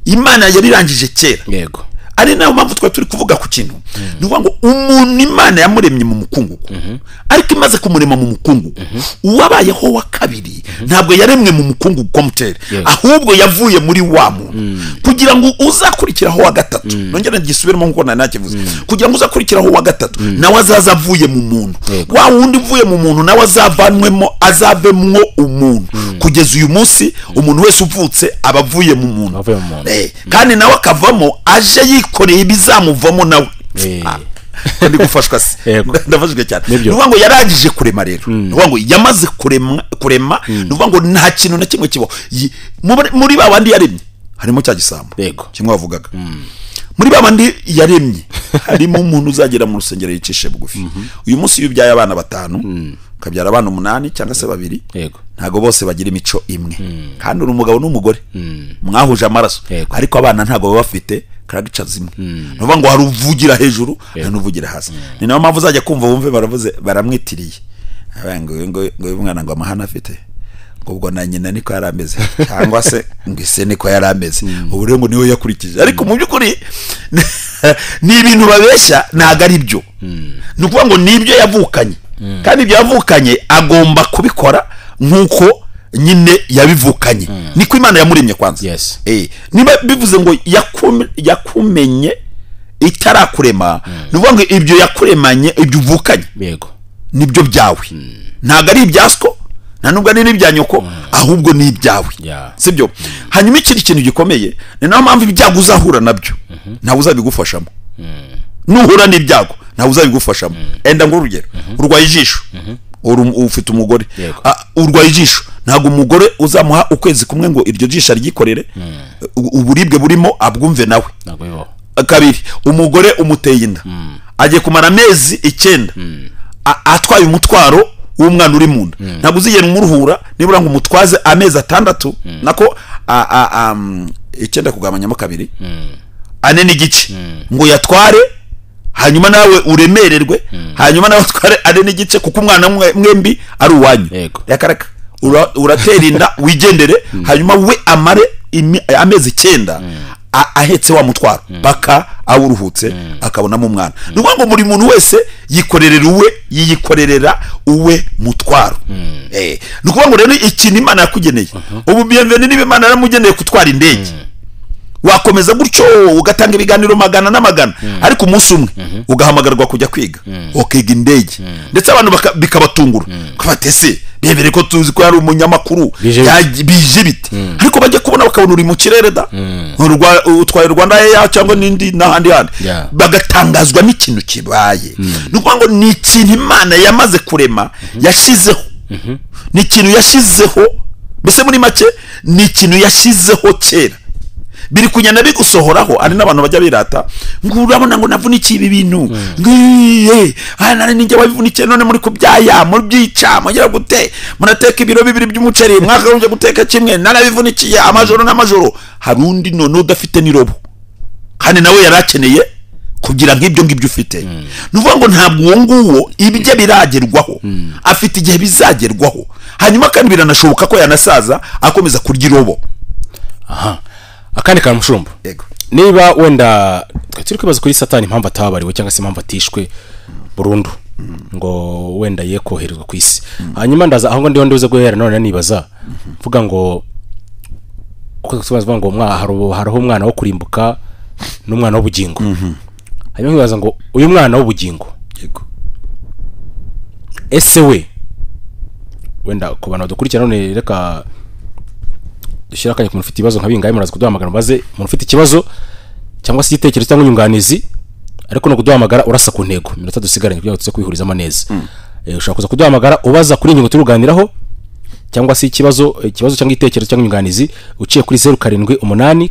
Imana yarirangije kera. Ari nayo mpamvu turi kuvuga ku kintu. Nuvuga ngo umuntu Imana yamuremye mu mukungugu ariko imaze kumurema mu mukungugu uwabayeho wa kabiri ntabwo yaremwe mu mukungugu komuteri ahubwo yavuye muri wa muntu kugira ngo uzakurikiraho wa gatatu. Nongera ngisubiremo nkuko nakivuze kugira ngo uzakurikiraho wa gatatu nawe azaza avuye mu muntu. Wa wundi uvuye mu muntu nawe azavanwemo azavemwo umuntu. Kugeza uyu munsi umuntu wese uvutse abavuye mu muntu kandi nawe akavamo aje yikoreye ibizamuvamo nawe. Kandi gufashwa se ndafashwe cyane. Nuvuga ngo yarangije kurema rero. Nuvuga ngo yamaze kurema. Nuvuga ngo nta kintu na kimwe kibaho muri babandi yaremye harimo cya gisambo kimwe wavugaga. Muri babandi yaremye harimo umuntu uzagera mu rusengero yicishe bugufi. Uyu munsi iyo byaye abana 5 kabyara abana 8 cyangwa se 2 ntago bose bagira imico imwe kandi uri umugabo n'umugore mwahuje amaraso ariko abana ntago bafite karagica zimwe. Nuvuga ngo hari uvugira hejuru n'uvugira hasi. Ni nayo mpamvu uzajya kumva wumve baravuze baramwitiriye ngo umwana ngo amahana afite ubwo na nyina niko yarameze cyangwa se ngo ise niko yarameze ubu rero ngo niwe yakurikije ariko mu byukuri ni ibintu babeshya ntago ari byo. Ni ukuvuga ngo nibyo yavukanye, kandi ibyo yavukanye agomba kubikora nk'uko nyine yabivukanye. Niko Imana yamuremye kwanza. Niba bivuze ngo yakumenye itarakurema, ni ukuvuga ngo ibyo yakuremanye, ibyo uvukanye nibyo byawe, ntago ari ibyasko, nta nubwo ari n'ibya nyoko, ahubwo ni ibyawe, sibyo? Hanyuma ikindi kintu gikomeye, ni nayo mpamvu ibyago uzahura nabyo ntawe uzabigufashamo. Nuhura n'ibyago ntawe uzabigufashamo. Enda ngo urugero, urwaye ijisho, ufite umugore, urwaye ijisho, ntago umugore uzamuha ukwezi kumwe ngo iryo jisho ryikorere, uburibwe burimo abwumve nawe. Kabiri, umugore umuteye inda, agiye kumara amezi 9 atwaye umutwaro w'umwana uri mu nda, ntabwo uzigera umuruhura nibura ngo umutwaze amezi 6, nako 9 kugabanyamo 2, 4 n'igice, ngo yatware, hanyuma nawe uremererwe, hanyuma nawe atware 4 n'igice, kuko umwana mwembi ari uwanyu. Yakaraka uratera inda wigendere, hanyuma we amare amezi 9 ahetse wa mutwaro baka awuruhutse akabonamo umwana. Nuko ngo muri muntu wese yikorerera uwe mutwaro. Nuko ngo rero ikintu Imana yakugeneye, ubu bienvenue niba Imana yaramugeneye gutwara indege, wakomeza gutyo ugatanga ibiganiro magana n'amagana, ariko umunsi umwe ugahamagarwa kujya kwiga, ukiga indege, ndetse abantu bikabatungura kubatese bebere ko tuzi ko yari umunyamakuru bije bite, ariko bajye kubona bakabona uri mu kirere da, utwaye Rwanda ya cyangwa n'indi n'ahandi handi, bagatangazwa n'ikintu kibaye. Nuko ngo ni ikintu Imana yamaze kurema, yashizeho, ni ikintu yashizeho, mbese muri make ni ikintu yashizeho kera, biri kunyana bigusohoraho. Ari n'abantu bajya birata ngo urabona ngo navunikiye ibi bintu, ngiye nari ninjye wabivunikiye, none muri kubyaya muri byica mugira gute, murateka ibiro 2 by'umuceri, mwaka uje guteka kimwe, narabivunikiye amajoro n'amajoro. Hari undi none udafite nirobo, kandi nawe yarakeneye kugira nk'ibyo ngibyo ufite. Nuvuga ngo ntabwo uwo nguwo ibijya biragerwaho, afite igihe bizagerwaho, hanyuma kandi biranashoboka ko yanasaza akomeza kurya irobo. Akandi kantu mushumba, niba wenda turi kwibaza kuri Satani impamvu atabariwe cyangwa se impamvu atishwe burundu ngo wenda ye koherezwa ku isi, hanyuma ndaza aho ngo ndize guhera none nibaza mvuga ngo uko tubaza ngo hariho umwana wo kurimbuka n'umwana w'ubugingo. Hanyuma nkibaza ngo uyu mwana w'ubugingo, ese we wenda ku bantu dukurikira none, reka dushyira akanya ku muntu ufite ibibazo nk'abingaye, muraza kuduhamagara maze umuntu ufite ikibazo cyangwa se igitekerezo cyangwa inyunganizi, ariko no kuduhamagara urasa ku ntego, iminota dusigaranye kugira ngo tuze kwihurizamo neza. Ushaka kuza kuduhamagara ubaza kuri ingingo turuganiraho, cyangwa se ikibazo cyangwa igitekerezo cyangwa inyunganizi uciye kuri 0788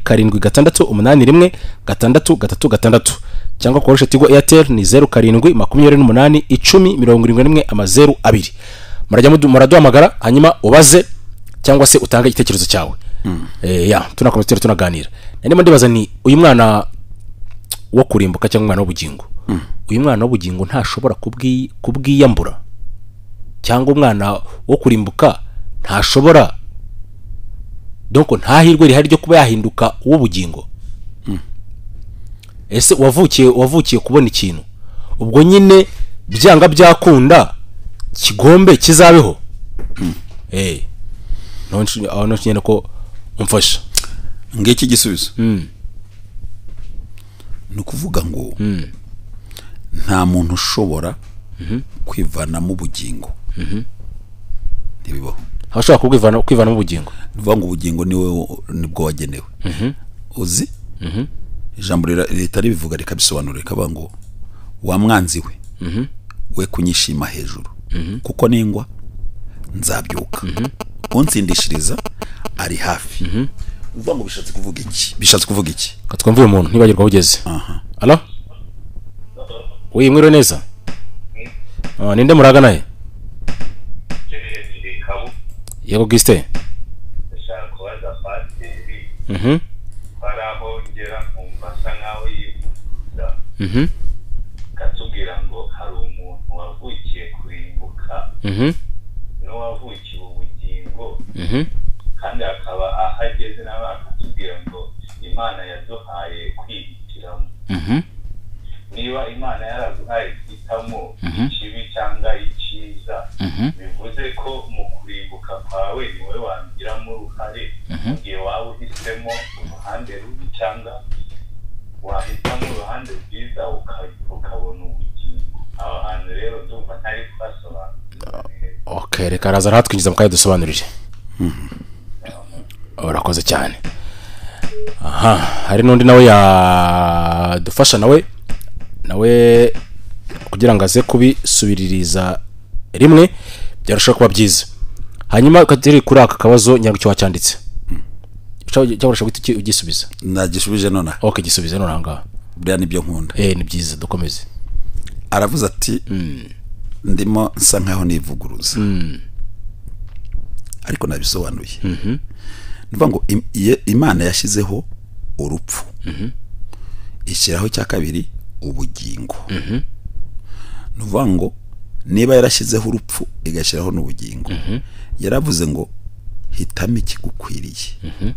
786 1 cyangwa koresha Tigo Airtel ni 0728 10 71 02. Muraduhamagara hanyuma ubaze cyangwa se utanga igitekerezo cyawe. Tunakomeza tunaganira. Ndimo ndibaza ni uyu mwana wo kurimbuka cyangwa umwana w'ubugingo, uyu mwana w'ubugingo ntashobora kubwiyambura, cyangwa umwana wo kurimbuka ntashobora, donc ntahirwe rihari ryo kuba yahinduka uw'ubugingo. Ese wavukiye kubona ikintu, ubwo nyine byanga byakunda kigombe kizabeho. None nyine ko umfasha ngiki gisubizo. Ni kuvuga ngo nta muntu ushobora kwivana mu bugingo, ntibibaho. Hashobora kwivana mu bugingo, bivuga ngo ubugingo nibwo wagenewe. Uzi ijambo leta ribivuga rikabisobanura, rikavuga ngo wa mwanzi we kunyishima hejuru, kuko ningwa nzabyuka, unsindishiriza ari hafi. Uvuga ngo bishatse kuvuga iki? Katwumviye umuntu ntibagirwa ugeze. Alo, mwiro neza. Ninde muragana he? Yego Giste. Barahongera mumasa nkaho yivuza. Katubwira ngo hari umuntu wavukiye kurimbuka, no wavukiye ubugingo, kandi akaba ahageze n'abakatubwira ngo Imana yaduhaye kwihitiramo. niba imana yaraguhaye guhitamo ikibi cyangwa icyiza bivuze ko mu kurimbuka kwawe niwe wabigiramo uruhare mu gihe waba uhisemo uruhande rubi cyangwa wahitamo uruhande rwiza ukabona ubugingo. aho hantu rero ndumva ntari kuhasobanura. Okay, reka araza aratwinjiza mukaye dusobanurire. Urakoze cyane. Aha, hari n'undi nawe yadufasha nawe kugira ngo aze kubisubiririza rimwe byarushaho kuba byiza. Hanyuma ukatiri kuri aka kabazo nyarwo cyo wacyanditse. Cyabasha guti ugisubiza. Nagishubije nona. Okay, gisubize nona ngaha. Bya nibyo nkunda. Ni byiza dukomeze. Aravuze ati ndimo nsa nkaho nivuguruza. Ariko nabisobanuye. Nuvuga ngo Imana yashizeho urupfu. Ishyiraho cya kabiri ubugingo. Nuvuga ngo niba yarashizeho urupfu igashyiraho n'ubugingo. Yaravuze ngo hitamo ikigukwiriye.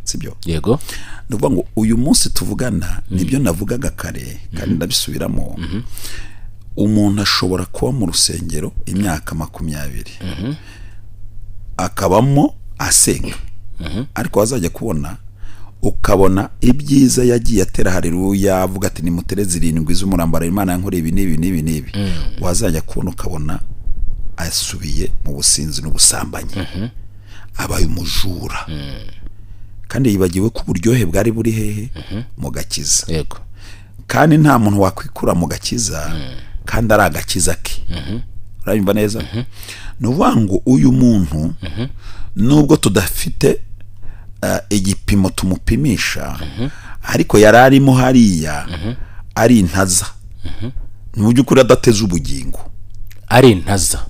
Sibyo? Yego. Nuvuga ngo uyu munsi tuvugana nibyo navugaga kare kandi ndabisubiramo. Umuntu ashobora kuba mu rusengero imyaka 20 akabamo asenga, ariko wazajya kubona ukabona ibyiza yagiye atera haleluya avuga ati ni mutereze 7 z'umurambara Imana yankore ibi nibi wazajya kubona ukabona asubiye mu businzi n'ubusambanyi, abaye umujura, kandi yibagiwe ku buryohe bwari buri hehe mu gakiza. Yego. Kandi nta muntu wakwikura mu gakiza kandi ari agakiza ke. Urabimva neza? Nuvuga ngo uyu muntu nubwo tudafite igipimo tumupimisha, ariko yararimo hariya ari intaza. Nubwo ukuri adateze ubugingo. Ari intaza.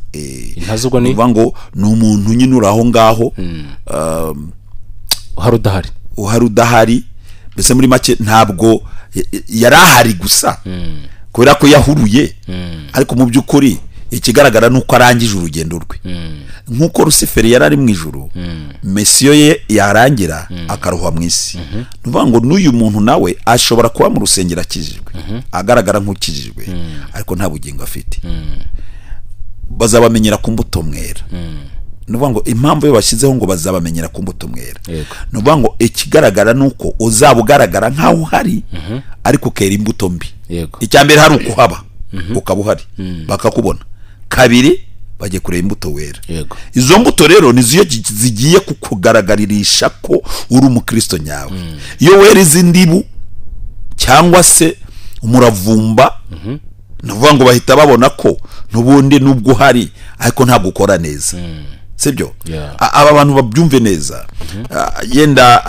Intaza ubwo ni nuvuga ngo ni umuntu nyine uraho ngaho uhari udahari. Mbese muri make ntabwo yarahari gusa kubera ko yahuruye, ariko mu by'ukuri ikigaragara nuko arangije urugendo rwe. Nkuko Rusiferi yarari mu ijuru, mesiyo ye yarangira akaruha mu isi. Nuvuga ngo n'uyu muntu nawe ashobora kuba mu rusengero akijijwe, agaragara nk'ukijijwe, ariko nta bugingo afite. Bazabamenyera ku mbuto mwera. Nuvuga ngo impamvu yo bashyizeho ngo bazabamenyera ku mbuto mwera. Nuvuga ngo ikigaragara nuko uzabugaragara nkaho hari, ariko kera imbuto mbi. Icyambere hari ukuhaba ukaba uhari bakakubona. Kabiri bagiye kureba imbuto wera. Izo mbuto rero nizo zigiye kukugaragaririsha ko uri umukristo nyawe. Iyo wera izindibu cyangwa se umuravumba, nuvuga ngo bahita babona ko nubundi nubwo hari ariko ntabwo ukora neza. Sibyo? Aba bantu babyumve neza. Yenda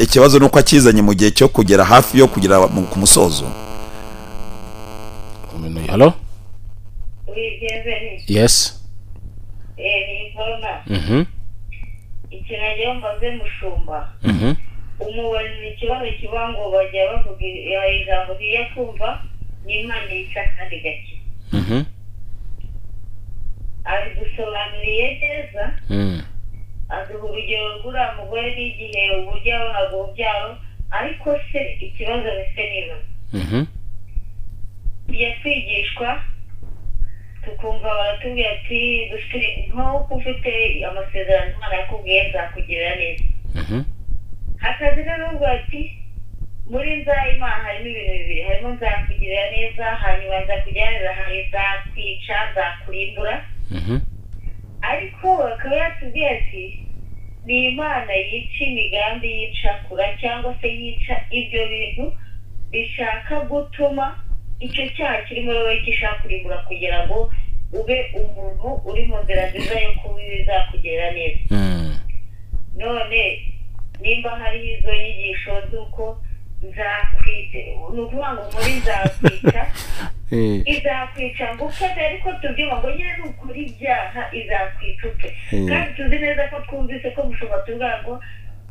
ikibazo nuko akizanye mu gihe cyo kugera hafi yo kugera ku musozo. Hello? Yes. Ni Paula. Ikirajya mbaze mushumba. Umubaza ikibazo kiba ngo bajya bavuga ijambo riya kumva n'Imana yica kandi gake. Ari gusobanuriye neza. Aduha urugero rw'uriya mugore n'igihe uburyo yabonaga urubyaro, ariko se ikibazo bise niba tujya twigishwa tukumva baratubwira ati dufite nk'uko ufite amasezerano Imana yakubwiye nzakugirira neza. Hakazi n'ubwo ati muri Nzayimana harimo ibintu bibiri, harimo nzakugirira neza, hanyuma nzakugirira neza, hari nzakwica, nzakurimbura. Ariko akaba yatubwiye ati ni Imana yica imigambi y'icakura cyangwa se yica ibyo bintu bishaka gutuma icyo cyaha kirimo wowe gishaka kurimbura kugira ngo ube umuntu uri mu nzira nziza yo kuba bizakugirira neza. None nimba hari izo nyigisho z'uko nzakwita, ni ukuvuga ngo muri nzakwica izakwica ngo upfe, ariko tubyumva ngo nyine nukora ibyaha izakwica upfe. Kandi tuzi neza ko twumvise ko mushobora tuvuga ngo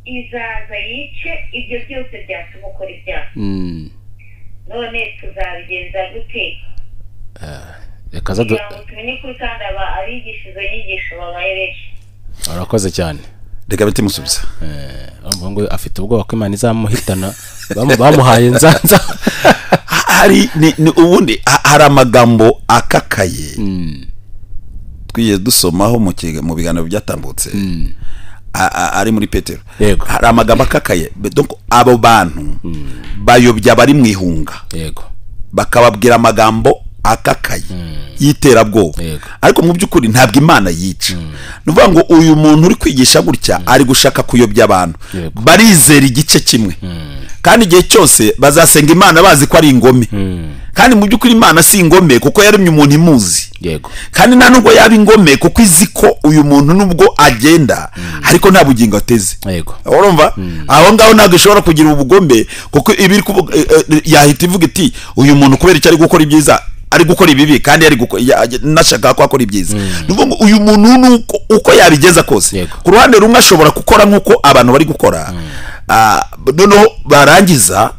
izaza yice ibyo byose byatuma ukora ibyaha. None tuzabigenza gute? Reka tumenye ko kandi abigisha izo nyigisho babaye benshi. Arakoze cyane. Reka biti musubiza. Ngo afite ubwoba ko Imana izamuhitana bamuhaye nzanza. hari ubundi hari amagambo akakaye twiye dusomaho mu biganiro byatambutse ari muri Petero. Hari amagambo akakaye donc abo bantu bayobya bari mu ihunga bakababwira amagambo akakaye yiterabwoba, ariko mu by'ukuri ntabwo Imana yica. Nuvuga ngo uyu muntu uri kwigisha gutya ari gushaka kuyobya abantu, barizera igice kimwe kandi igihe cyose bazasenga Imana bazi ko ari ingome, kandi mu by'ukuri Imana si ingome kuko yaremye umuntu imuzi, kandi nta nubwo yaba ingome kuko izi ko uyu muntu nubwo agenda ariko nta bugingo ateze. Urumva aho ngaho ntabwo ishobora kugira ubugombe kuko ibiri yahita ivuga iti uyu muntu kubera icyo ari gukora ibyiza ari gukora ibibi kandi ari nashaka ko akora ibyiza. Nuvuga ngo uyu muntu uko yabigeza kose ku ruhande rumwe ashobora gukora nk'uko abantu bari gukora, noneho barangiza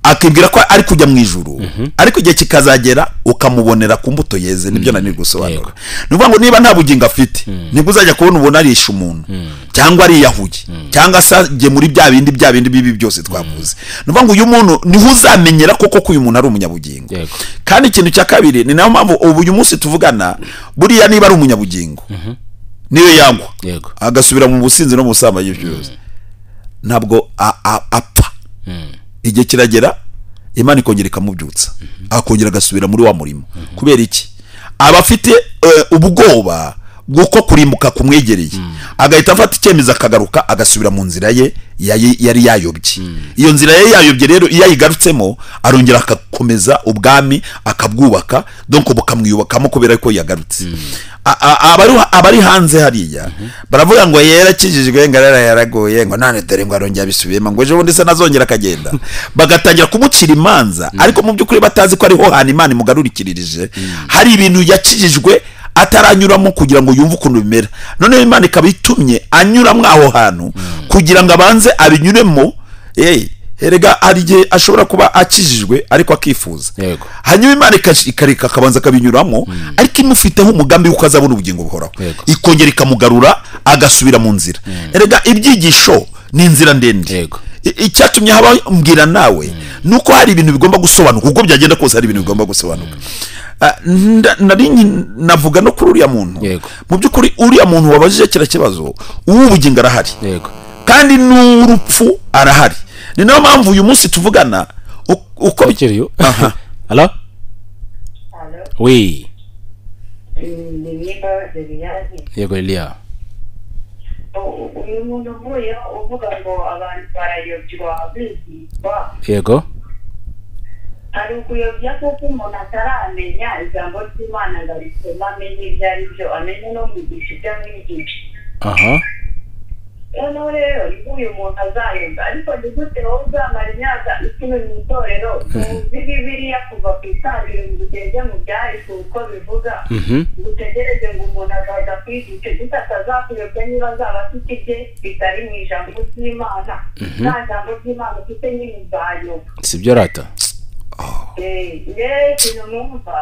akibwira ko ari kujya mu ijuru, ariko igihe kikazagera ukamubonera ku mbuto yeze. Nibyo nani gusobanura. Nuvuga ngo niba nta bugingo afite nibwo uzajya kubona ubona arisha umuntu cyangwa ari yahuye cyangwa saje muri bya bindi bibi byose twavuze. Nuvuga ngo uyu muntu niho uzamenyera koko ko uyu muntu ari umunyabugingo. Kandi ikintu cya kabiri ni nayo mpamvu uyu munsi tuvugana buriya niba ari umunyabugingo niyo yangwa agasubira mu businzi no mu busambanyi byose ntabwo apfa. Igihe kiragera Imana ikongera ikamubyutsa akongera agasubira muri wa murimo. Kubera iki? Abafite ubwoba bw'uko kurimbuka kumwegereye agahita afata icyemezo akagaruka agasubira mu nzira ye yari yayobye. Iyo nzira ye yayobye rero iyo ayigarutsemo arongera akakomeza ubwami akabwubaka, donc bukamwiyubakamo kubera ko yagarutse. Abari hanze hariya baravuga ngo yarakijijwe ngarara yaragoye ngo nane dore ngo arongera bisubiyemo ngo ejo bundi se nazongera akagenda, bagatangira kumucira imanza ariko mu by'ukuri batazi ko ariho hana Imana imugarurikiririje. Hari ibintu yakijijwe ataranyuramo kugira ngo yumve ukuntu bimera, none Imana ikaba itumye anyuramo aho hantu kugira ngo abanze abinyuremo. Erega ari gihe ashobora kuba akijijwe ariko akifuza, hanyuma Imana ikareka akabanza akabinyuramo, ariko imufiteho umugambi w'uko azabona ubugingo buhoraho, ikongera ikamugarura agasubira mu nzira. Erega ibyigisho ni inzira ndende. Icyatumye haba mbwira nawe nuko hari ibintu bigomba gusobanuka, uko byagenda kose hari ibintu bigomba gusobanuka. Navuga no kuri uriya muntu, mu by'ukuri uriya muntu wabajije kira kibazo ubugingo arahari kandi n'urupfu arahari. Ni nayo mpamvu uyu munsi tuvugana uko bikiriyo. Hello? Oui. Yego Elia. Uyu muntu uvuye uvuga ngo abantu barayobywa bizitwa. Yego. Hari ukuyobya kuko umuntu ataramenya ijambo ry'Imana ngo arisome amenye ibyo ari byo, amenye no kwigisha ibyo amwigisha. Noneho rero uyu muntu azayumva, ariko ni gute wowe uzamara imyaka 10 mu itorero uzi Bibiliya kuva ku itangiriro ngo ugeze mu byahise uko bivuga, utegereze ngo umuntu azaza kwigisha gusa atazakuyobya niba azaba afite ibye bitari mu ijambo ry'Imana. Nta jambo ry'Imana ufite nyine uzayoba. Sibyo rata? Ikintu numva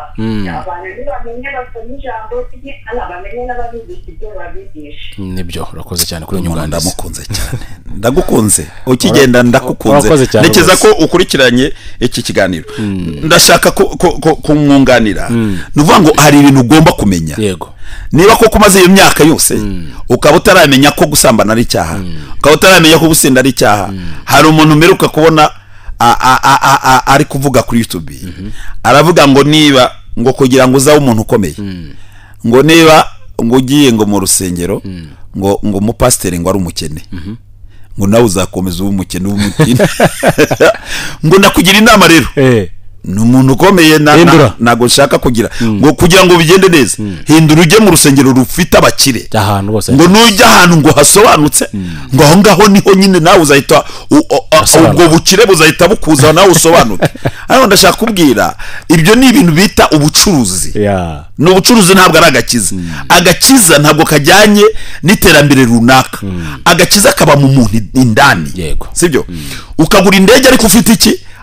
abantu ntibamenye basoma ijambo ry'Imana, bamenye n'ababigisha ibyo babigisha. Nibyo urakoze cyane kuri nyunganda. Ndamukunze cyane, ndagukunze ukigenda ndakukunze. Nekeza ko ukurikiranye iki kiganiro, ndashaka kumwunganira. Nuvuga ngo hari ibintu ugomba kumenya. Niba koko umaze iyo myaka yose ukaba utaramenya ko gusambana ari icyaha, ukaba utaramenya ko gusinda ari icyaha, hari umuntu umeruka kubona ari kuvuga kuri YouTube aravuga ngo niba ngo kugira ngo uzabe umuntu ukomeye ngo niba ngo ugiye ngo mu rusengero ngo umupasiteri ngo ari umukene ngo nawe uzakomeza uba umukene w'umukene ngo ndakugira inama rero ni umuntu ukomeye nago nshaka kugira ngo kugira ngo bigende neza hindura ujye mu rusengero rufite abakire ngo nujya ahantu ngo hasobanutse ngo aho ngaho niho nyine nawe uzahita ubwo bukire buzahita bukuza nawe usobanuke. Ariko ndashaka kubwira ibyo ni ibintu bita ubucuruzi. No ubucuruzi ntabwo ari agakiza. Agakiza ntabwo kajyanye n'iterambere runaka. Agakiza kaba mu muntu indani, sibyo? Ukagura indege ariko ufite iki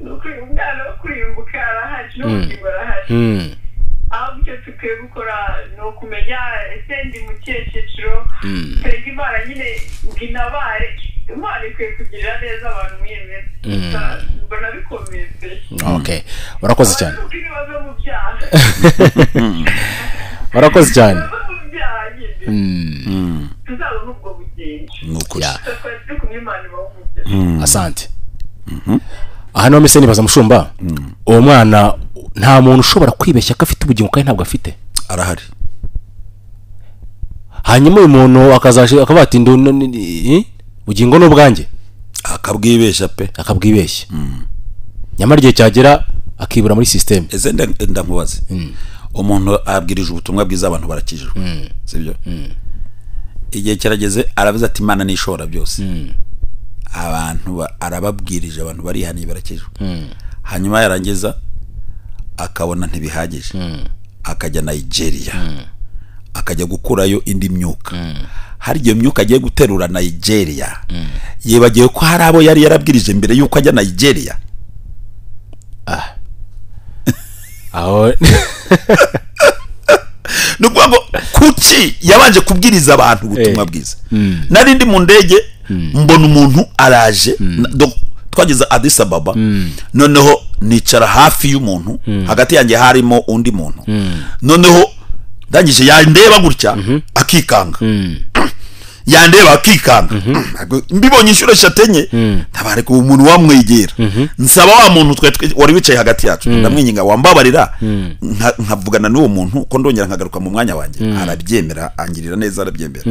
umwana wo kurimbuka arahari n'ubugingo arahari. Aho icyo tukwiye gukora ni ukumenya ese ndi mu kihe cyiciro, twebwe Imana nyine nginabare, Imana ikwiye kugirira neza abantu mwiyemeza. Mbona bikomeye pe. Okay, urakoze cyane. Ibibazo mu byaha. Urakoze cyane. Tuzabona ubwo bugingo. Nukuri. Turi kumwe Imana ibawumugira. Asante. Aha niho mise nibaza mushumba, uwo mwana nta muntu ushobora kwibeshya ko afite ubugingo kandi ntabwo afite. Arahari. Hanyuma uyu muntu akazaje akavuga ati ubugingo n'ubwanjye, akabwibeshya pe, akabwibeshya. Nyamara igihe cyagera akibura muri system. Eze ndamubaze. Umuntu abwirije ubutumwa bwiza abantu barakijijwe. Sibyo? Igihe kirageze aravuze ati Imana nishobora byose. Abantu arababwirije, abantu barihaniye barakijijwe. Hanyuma yarangiza akabona ntibihagije, akajya Nigeria, akajya gukurayo indi myuka. Hari iyo myuka agiye guterura Nigeria, yibagiwe ko hari abo yari yarabwirije mbere yuko ajya Nigeria. Aho nukuvuga ngo kuki yabanje kubwiriza abantu ubutumwa bwiza. Nari ndi mu ndege mbona umuntu araje, twageze Addis Ababa, noneho nicara hafi y'umuntu, hagati yanjye harimo undi muntu, noneho ndangije yandeba gutya akikanga, yandeba akikanga, mbibonye inshuro eshatenye, ntabare ko umuntu wamwegera, nsaba wa muntu wari wicaye hagati yacu, ndamwinginga wambabarira nkavugana n'uwo muntu ko ndongera nkagaruka mu mwanya wanjye. Arabyemera, angirira neza, arabyemera.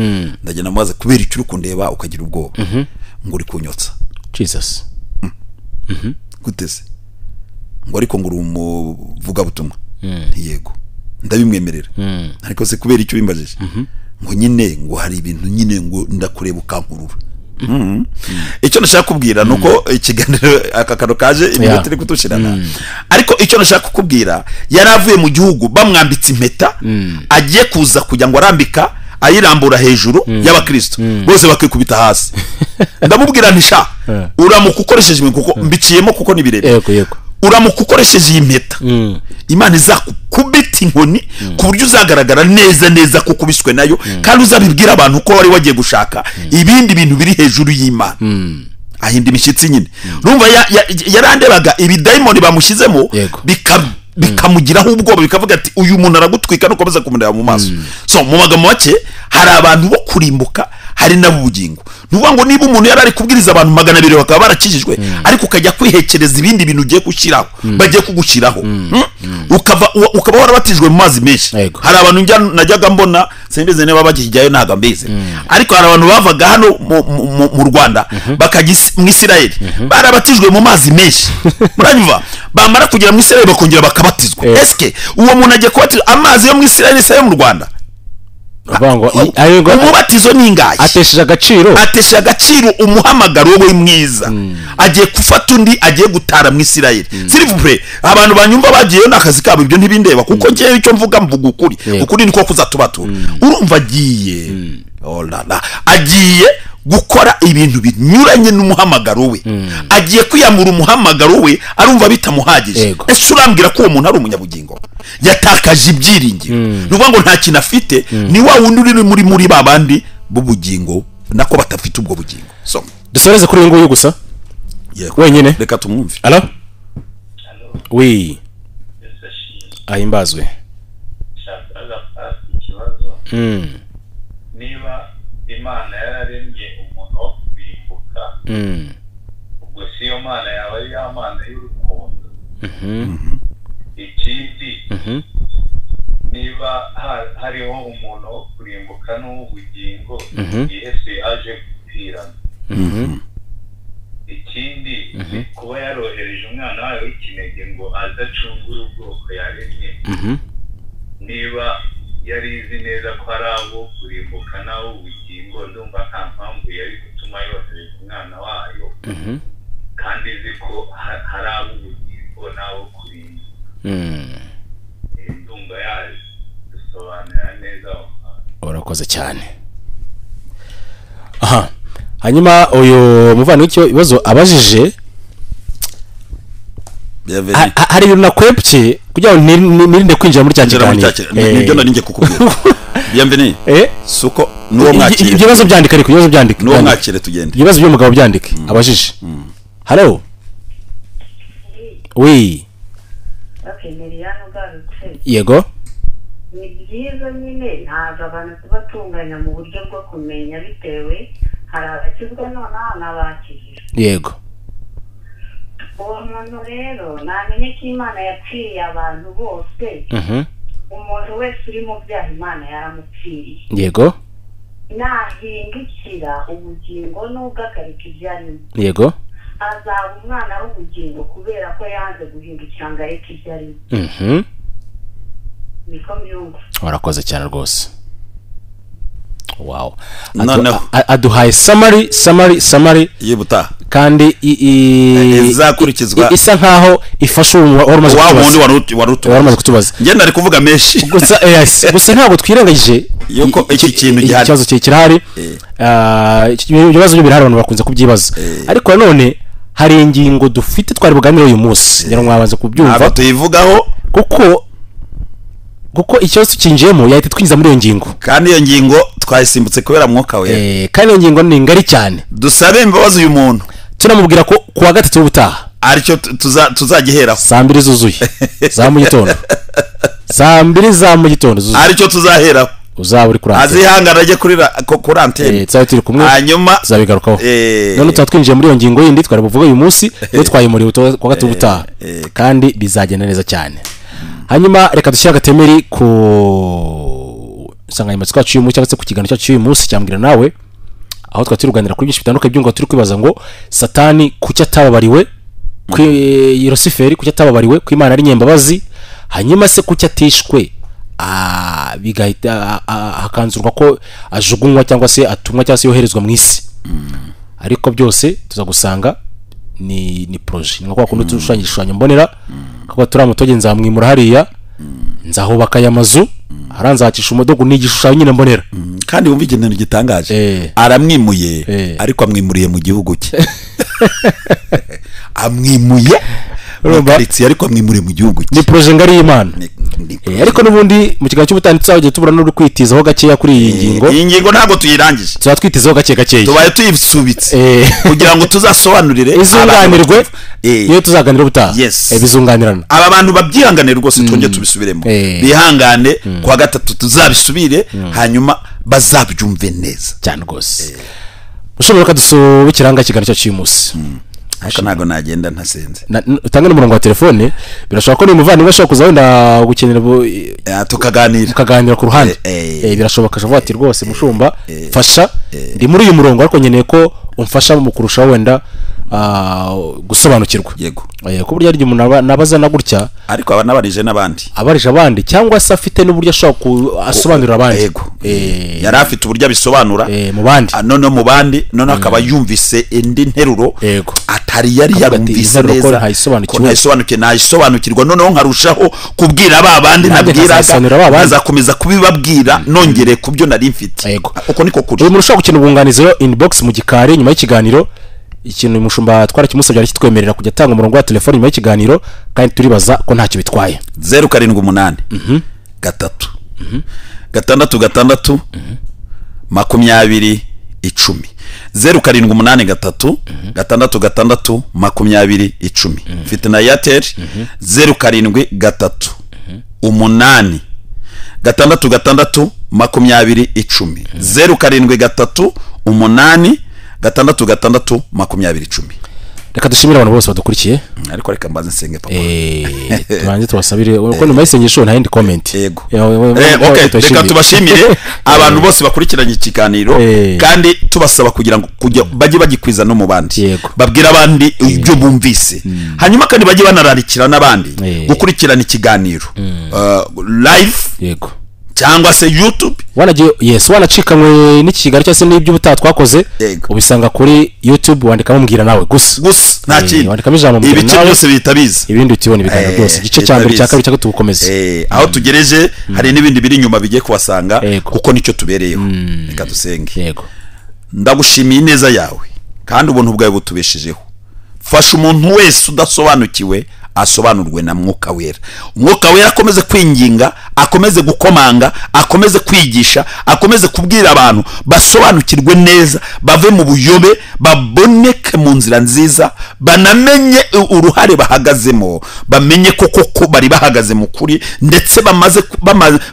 Ndagenda mubaza kubera icyo uri kundeba ukagira ubwoba, ngo uri kunyotsa Jesus. Gutese ngo ariko ngo uri umuvuga butumwa. Yego, ndabimwemerera. Ariko se kubera icyo bimbajije, ngo nyine ngo hari ibintu nyine ngo ndakureba ukankurura. Icyo nashaka kubwira nuko ikiganiro aka kano kaje iminota iri kutushirana, ariko icyo nashaka kukubwira, yaravuye mu gihugu bamwambitse impeta, agiye kuza kujya ngo arambika ayirambura hejuru y'abakristo bose bakikubita hasi. Ndamubwira ntisha uramuka ukoresheje imwe kuko mbiciyemo kuko nibirebe, uramuka ukoresheje iyi mpeta, Imana izakukubita inkoni ku buryo uzagaragara neza neza ko kubiswe nayo, kandi uzabibwira abantu ko wari wagiye gushaka ibindi bintu biri hejuru y'Imana. Ahinda imishyitsi nyine. Urumva yarandebaga ibidayimoni bamushyizemo bikamugiraho ubwoba, bikavuga ati uyu muntu aragutwika no komeza kumureba mu maso. So mu magambo make hari abantu bo kurimbuka, hari n'abubugingo. Nuvuga ngo niba umuntu yari ari kubwiriza abantu 200 bakaba barakijijwe, ariko ukajya kwihekereza ibindi bintu ugiye gushyiraho, bagiye kugushyiraho, ukaba warabatijwe mu mazi menshi. Hari abantu najyaga mbona, sembeze niba bagijyayo ntaga mbeze, ariko hari abantu bavaga hano mu Rwanda bakajya mu Isirayeli, barabatijwe mu mazi menshi. Muranyumva? Bamara kugera mu Isirayeli bakongera bakabatizwa. Eske uwo muntu agiye kubatizwa amazi yo mu Isirayeli se yo mu Rwanda? Umubatizo ni ingahe? Atesheje agaciro umuhamagaro we mwiza. Agiye gufata undi, agiye gutara mu Isirayeli. S'il vous plaît, abantu banyumva bagiyeyo n'akazi kabo, ibyo ntibindeba kuko ngiye icyo mvuga mvuga ukuri. Ukuri niko kuzatubatura. Urumva agiye agiye gukora ibintu binyuranye n'umuhamagaro we, agiye kwiyamura umuhamagaro we, arumva bitamuhagije. Ese urambwira ko uwo muntu ari umunyabugingo? Yatakaje ibyiringiro. Nuvuga ngo nta kintu afite, ni wa wundi uri muri babandi b'ubugingo nako batafite ubwo bugingo. So dusoreze kuri nguyu gusa wenyine, reka tumwumve. Allo? Oui. Ahimbazwe. Niba Imana yararemye umuntu wo kurimbuka, ubwo si yo Mana yaba ari ya Mana y'urukundo. Ikindi, niba hariho umuntu wo kurimbuka n'ubugingo, Yesu yaje gupfirana. Ikindi, kuba yarohereje umwana wayo w'ikinege ngo azacungure ubwoko yaremye, niba yari izi neza ko ari abo kurimbuka n'abo ubugingo, ndumva nta mpamvu yari gutuma yohereza umwana wayo, kandi izi ko hari abo ubugingo n'abo kurimbuka. Ndumva yadusobanurira neza. Urakoze cyane. Hanyuma uyu muvana w'icyo ibibazo abajije, hari ibintu nakwepye kugira ngo nirinde kwinjira muri cya kiganiro nibyo nari ngiye kukubwira. Bienvenue suko nuwo mwakire ibyo bibazo byandika ariko ibibazo byandika nuwo mwakire tugende ibibazo by'umugabo byandike abajije. Hello oui yego ni byiza nyine ntabwo abantu tubatunganya mu buryo bwo kumenya bitewe hari abakizwa nonaha n'abakijijwe yego uwo muntu rero namenye ko Imana yapfiriye abantu bose umuntu wese uri mu byaha Imana yaramupfiriye yego nahindukira ubugingo n'ubwo akareka ibyo arimo yego azaba umwana w'ubugingo kubera ko yanze guhindukira ngo areke ibyo arimo niko mbyumva. warakoze cyane rwose. Wow. Aduhaye summary yibuta kandi izakurikizwa isa nkaho ifasha urumaze kutubaza nge nari kuvuga menshi gusa ntabwo twirengagije yuko iki kintu gihari ikibazo kirahari ibibazo byo birahari abantu bakunze kubyibaza ariko nanone hari ingingo dufite twari buganire uyu munsi ngira mwabanze kubyumva tuyivugaho kuko ikibazo kinjiyemo yahita twinjiza muri iyo ngingo kandi iyo ngingo twayisimbutse kubera mwuka we kandi iyo ngingo ni ngari cyane dusabe imbabazi uyu muntu tunamubwira ko kuwa gatatu w'ubutaha aricyo tuzagiheraho 2:00 zuzuye za mu gitondo 2:00 zuzuye aricyo tuzaheraho uzaba uri kuri antene azihangana ajye kuri antene tuzaba turi kumwe hanyuma tuzabigarukaho none twatwinjiye muri iyo ngingo yindi twari buvuga uyu munsi iyo twayimuriye kuwa gatatu w'ubutaha kandi bizagenda neza cyane. Hanyuma reka dushyira agatemeri ku insanganyamatsiko yacu y'umunsi cyangwa se ku kiganiro cyacu y'umunsi cyambwira nawe aho twaturi kuganira kuri byinshi bitandukanye by'ingo turi kwibaza ngo Satani kuki atababariwe ku Rusiferi kuki atababariwe ku Imana ari nyembabazi hanyuma se kuki atishwe bigahita hakanzurwa ko ajugunywa cyangwa se atumwa cyangwa se yoherezwa mu isi ariko byose tuza gusanga ni projet ngo kwa kundi tushushanyishanya mbonera kuko turamutoge nzamwimura hariya nzahubaka aya mazu aranzakisha umudogo n'igishushanyo nyine mbonera kandi wumva ikintu gitangaje aramwimuye ariko amwimuriye mu gihugu cye amwimuye Karitsiye ariko amwimure mu gihugu cye ni projet ngari y'Imana ariko nubundi mu kiganiro cy'ubutanditsi aho tubura no kwitizaho gakeya kuri iyi ngingo ntabwo tuyirangije twatwitizaho gakeya tubaye tuyisubitse kugira ngo tuzasobanurire izunganirwe iyo tuzaganira ubutaha bizunganirana aba bantu babyihanganira rwose twongeye tubisubiremo bihangane kwa gatatu tuzabisubire hanyuma bazabyumve neza cyane rwose ushobora kadusubikiranga kiganiro cyacu cy'umunsi ariko ntago nagenda ntasenze utanga n'umurongo wa telefone birashobora ko ni umuvandimwe ashobora kuza wenda gukenera tukaganira ku ruhande birashoboka ashobora ati rwose mushumba fasha ndi muri uyu murongo ariko nkeneye ko umfasha mu kurushaho wenda gusobanukirwa yego ko burya ari umuntu nabaza na gutya ariko aba nabarije n'abandi abarije abandi cyangwa se afite n'uburyo ashobora asobanurira abandi yego yari afite uburyo abisobanura mu bandi none mu bandi none akaba yumvise indi nteruro atari yari yarumvise neza ntayisobanukiwe nayisobanukirwa noneho nkarushaho kubwira aba bandi nabwiraga azakomeza kubibabwira nongere ku byo nari mfite uko niko kuri uyu muntu ushobora gukina ubwunganizo inbox mu gikari nyuma y'ikiganiro ikintu umushumba twarakimusabye ari kitwemerera kujya atanga umurongo wa telefone nyuma y'ikiganiro kandi turibaza ko ntacyo bitwaye 078 gatatu gatandatu gatandatu 20 10 078 gatatu gatandatu gatandatu 20 10 mfite na Airtel 07 gatatu 8 gatandatu gatandatu 20 10 07 gatatu 8 gatandatu gatandatu 20 10. Reka dushimire abantu bose badukurikiye ariko reka mbaze nsenge papa tubanze tubasabire uko nyuma y'isengesho nta yindi comment yego reka tubashimire abantu bose bakurikiranye ikiganiro kandi tubasaba kugira ngo bajye bagikwiza no mu bandi babwira abandi ibyo bumvise hanyuma kandi bajye banararikira n'abandi gukurikirana ikiganiro live yego cyangwa se YouTube wanacikanywe n'ikiganiro cyose n'ibyo ubutaha twakoze ubisanga kuri YouTube wandikamo mbwira nawe gusa nta kintu wandikamo ijambo mbwira nawe ibice byose bitabizi ibindi utibona ibiganiro byose igice cya mbere cya kabiri cyangwa tubukomeze aho tugereje hari n'ibindi biri inyuma bigiye kubasanga kuko nicyo tubereyeho reka dusenge yego ndagushimiye neza yawe kandi ubuntu bwawe butubeshejeho fasha umuntu wese udasobanukiwe asobanurwe na mwuka wera. Umwuka wera akomeze kwinginga, akomeze gukomanga, akomeze kwigisha, akomeze kubwira abantu basobanukirwe neza, bave mu buyobe, baboneke mu nzira nziza, banamenye uruhare bahagazemo, bamenye koko bari bahagaze mu kuri, ndetse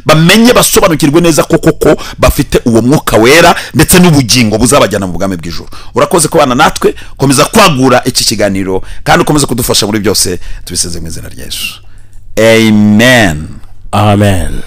bamenye basobanukirwe neza koko bafite uwo mwuka wera ndetse n'ubugingo buzabajyana mu bwami bw'ijuru. Urakoze kubana natwe, komeza kwagura iki kiganiro, kandi ukomeze kudufasha muri byose, tubiseze mu izina rya Yesu. Amen. Amen.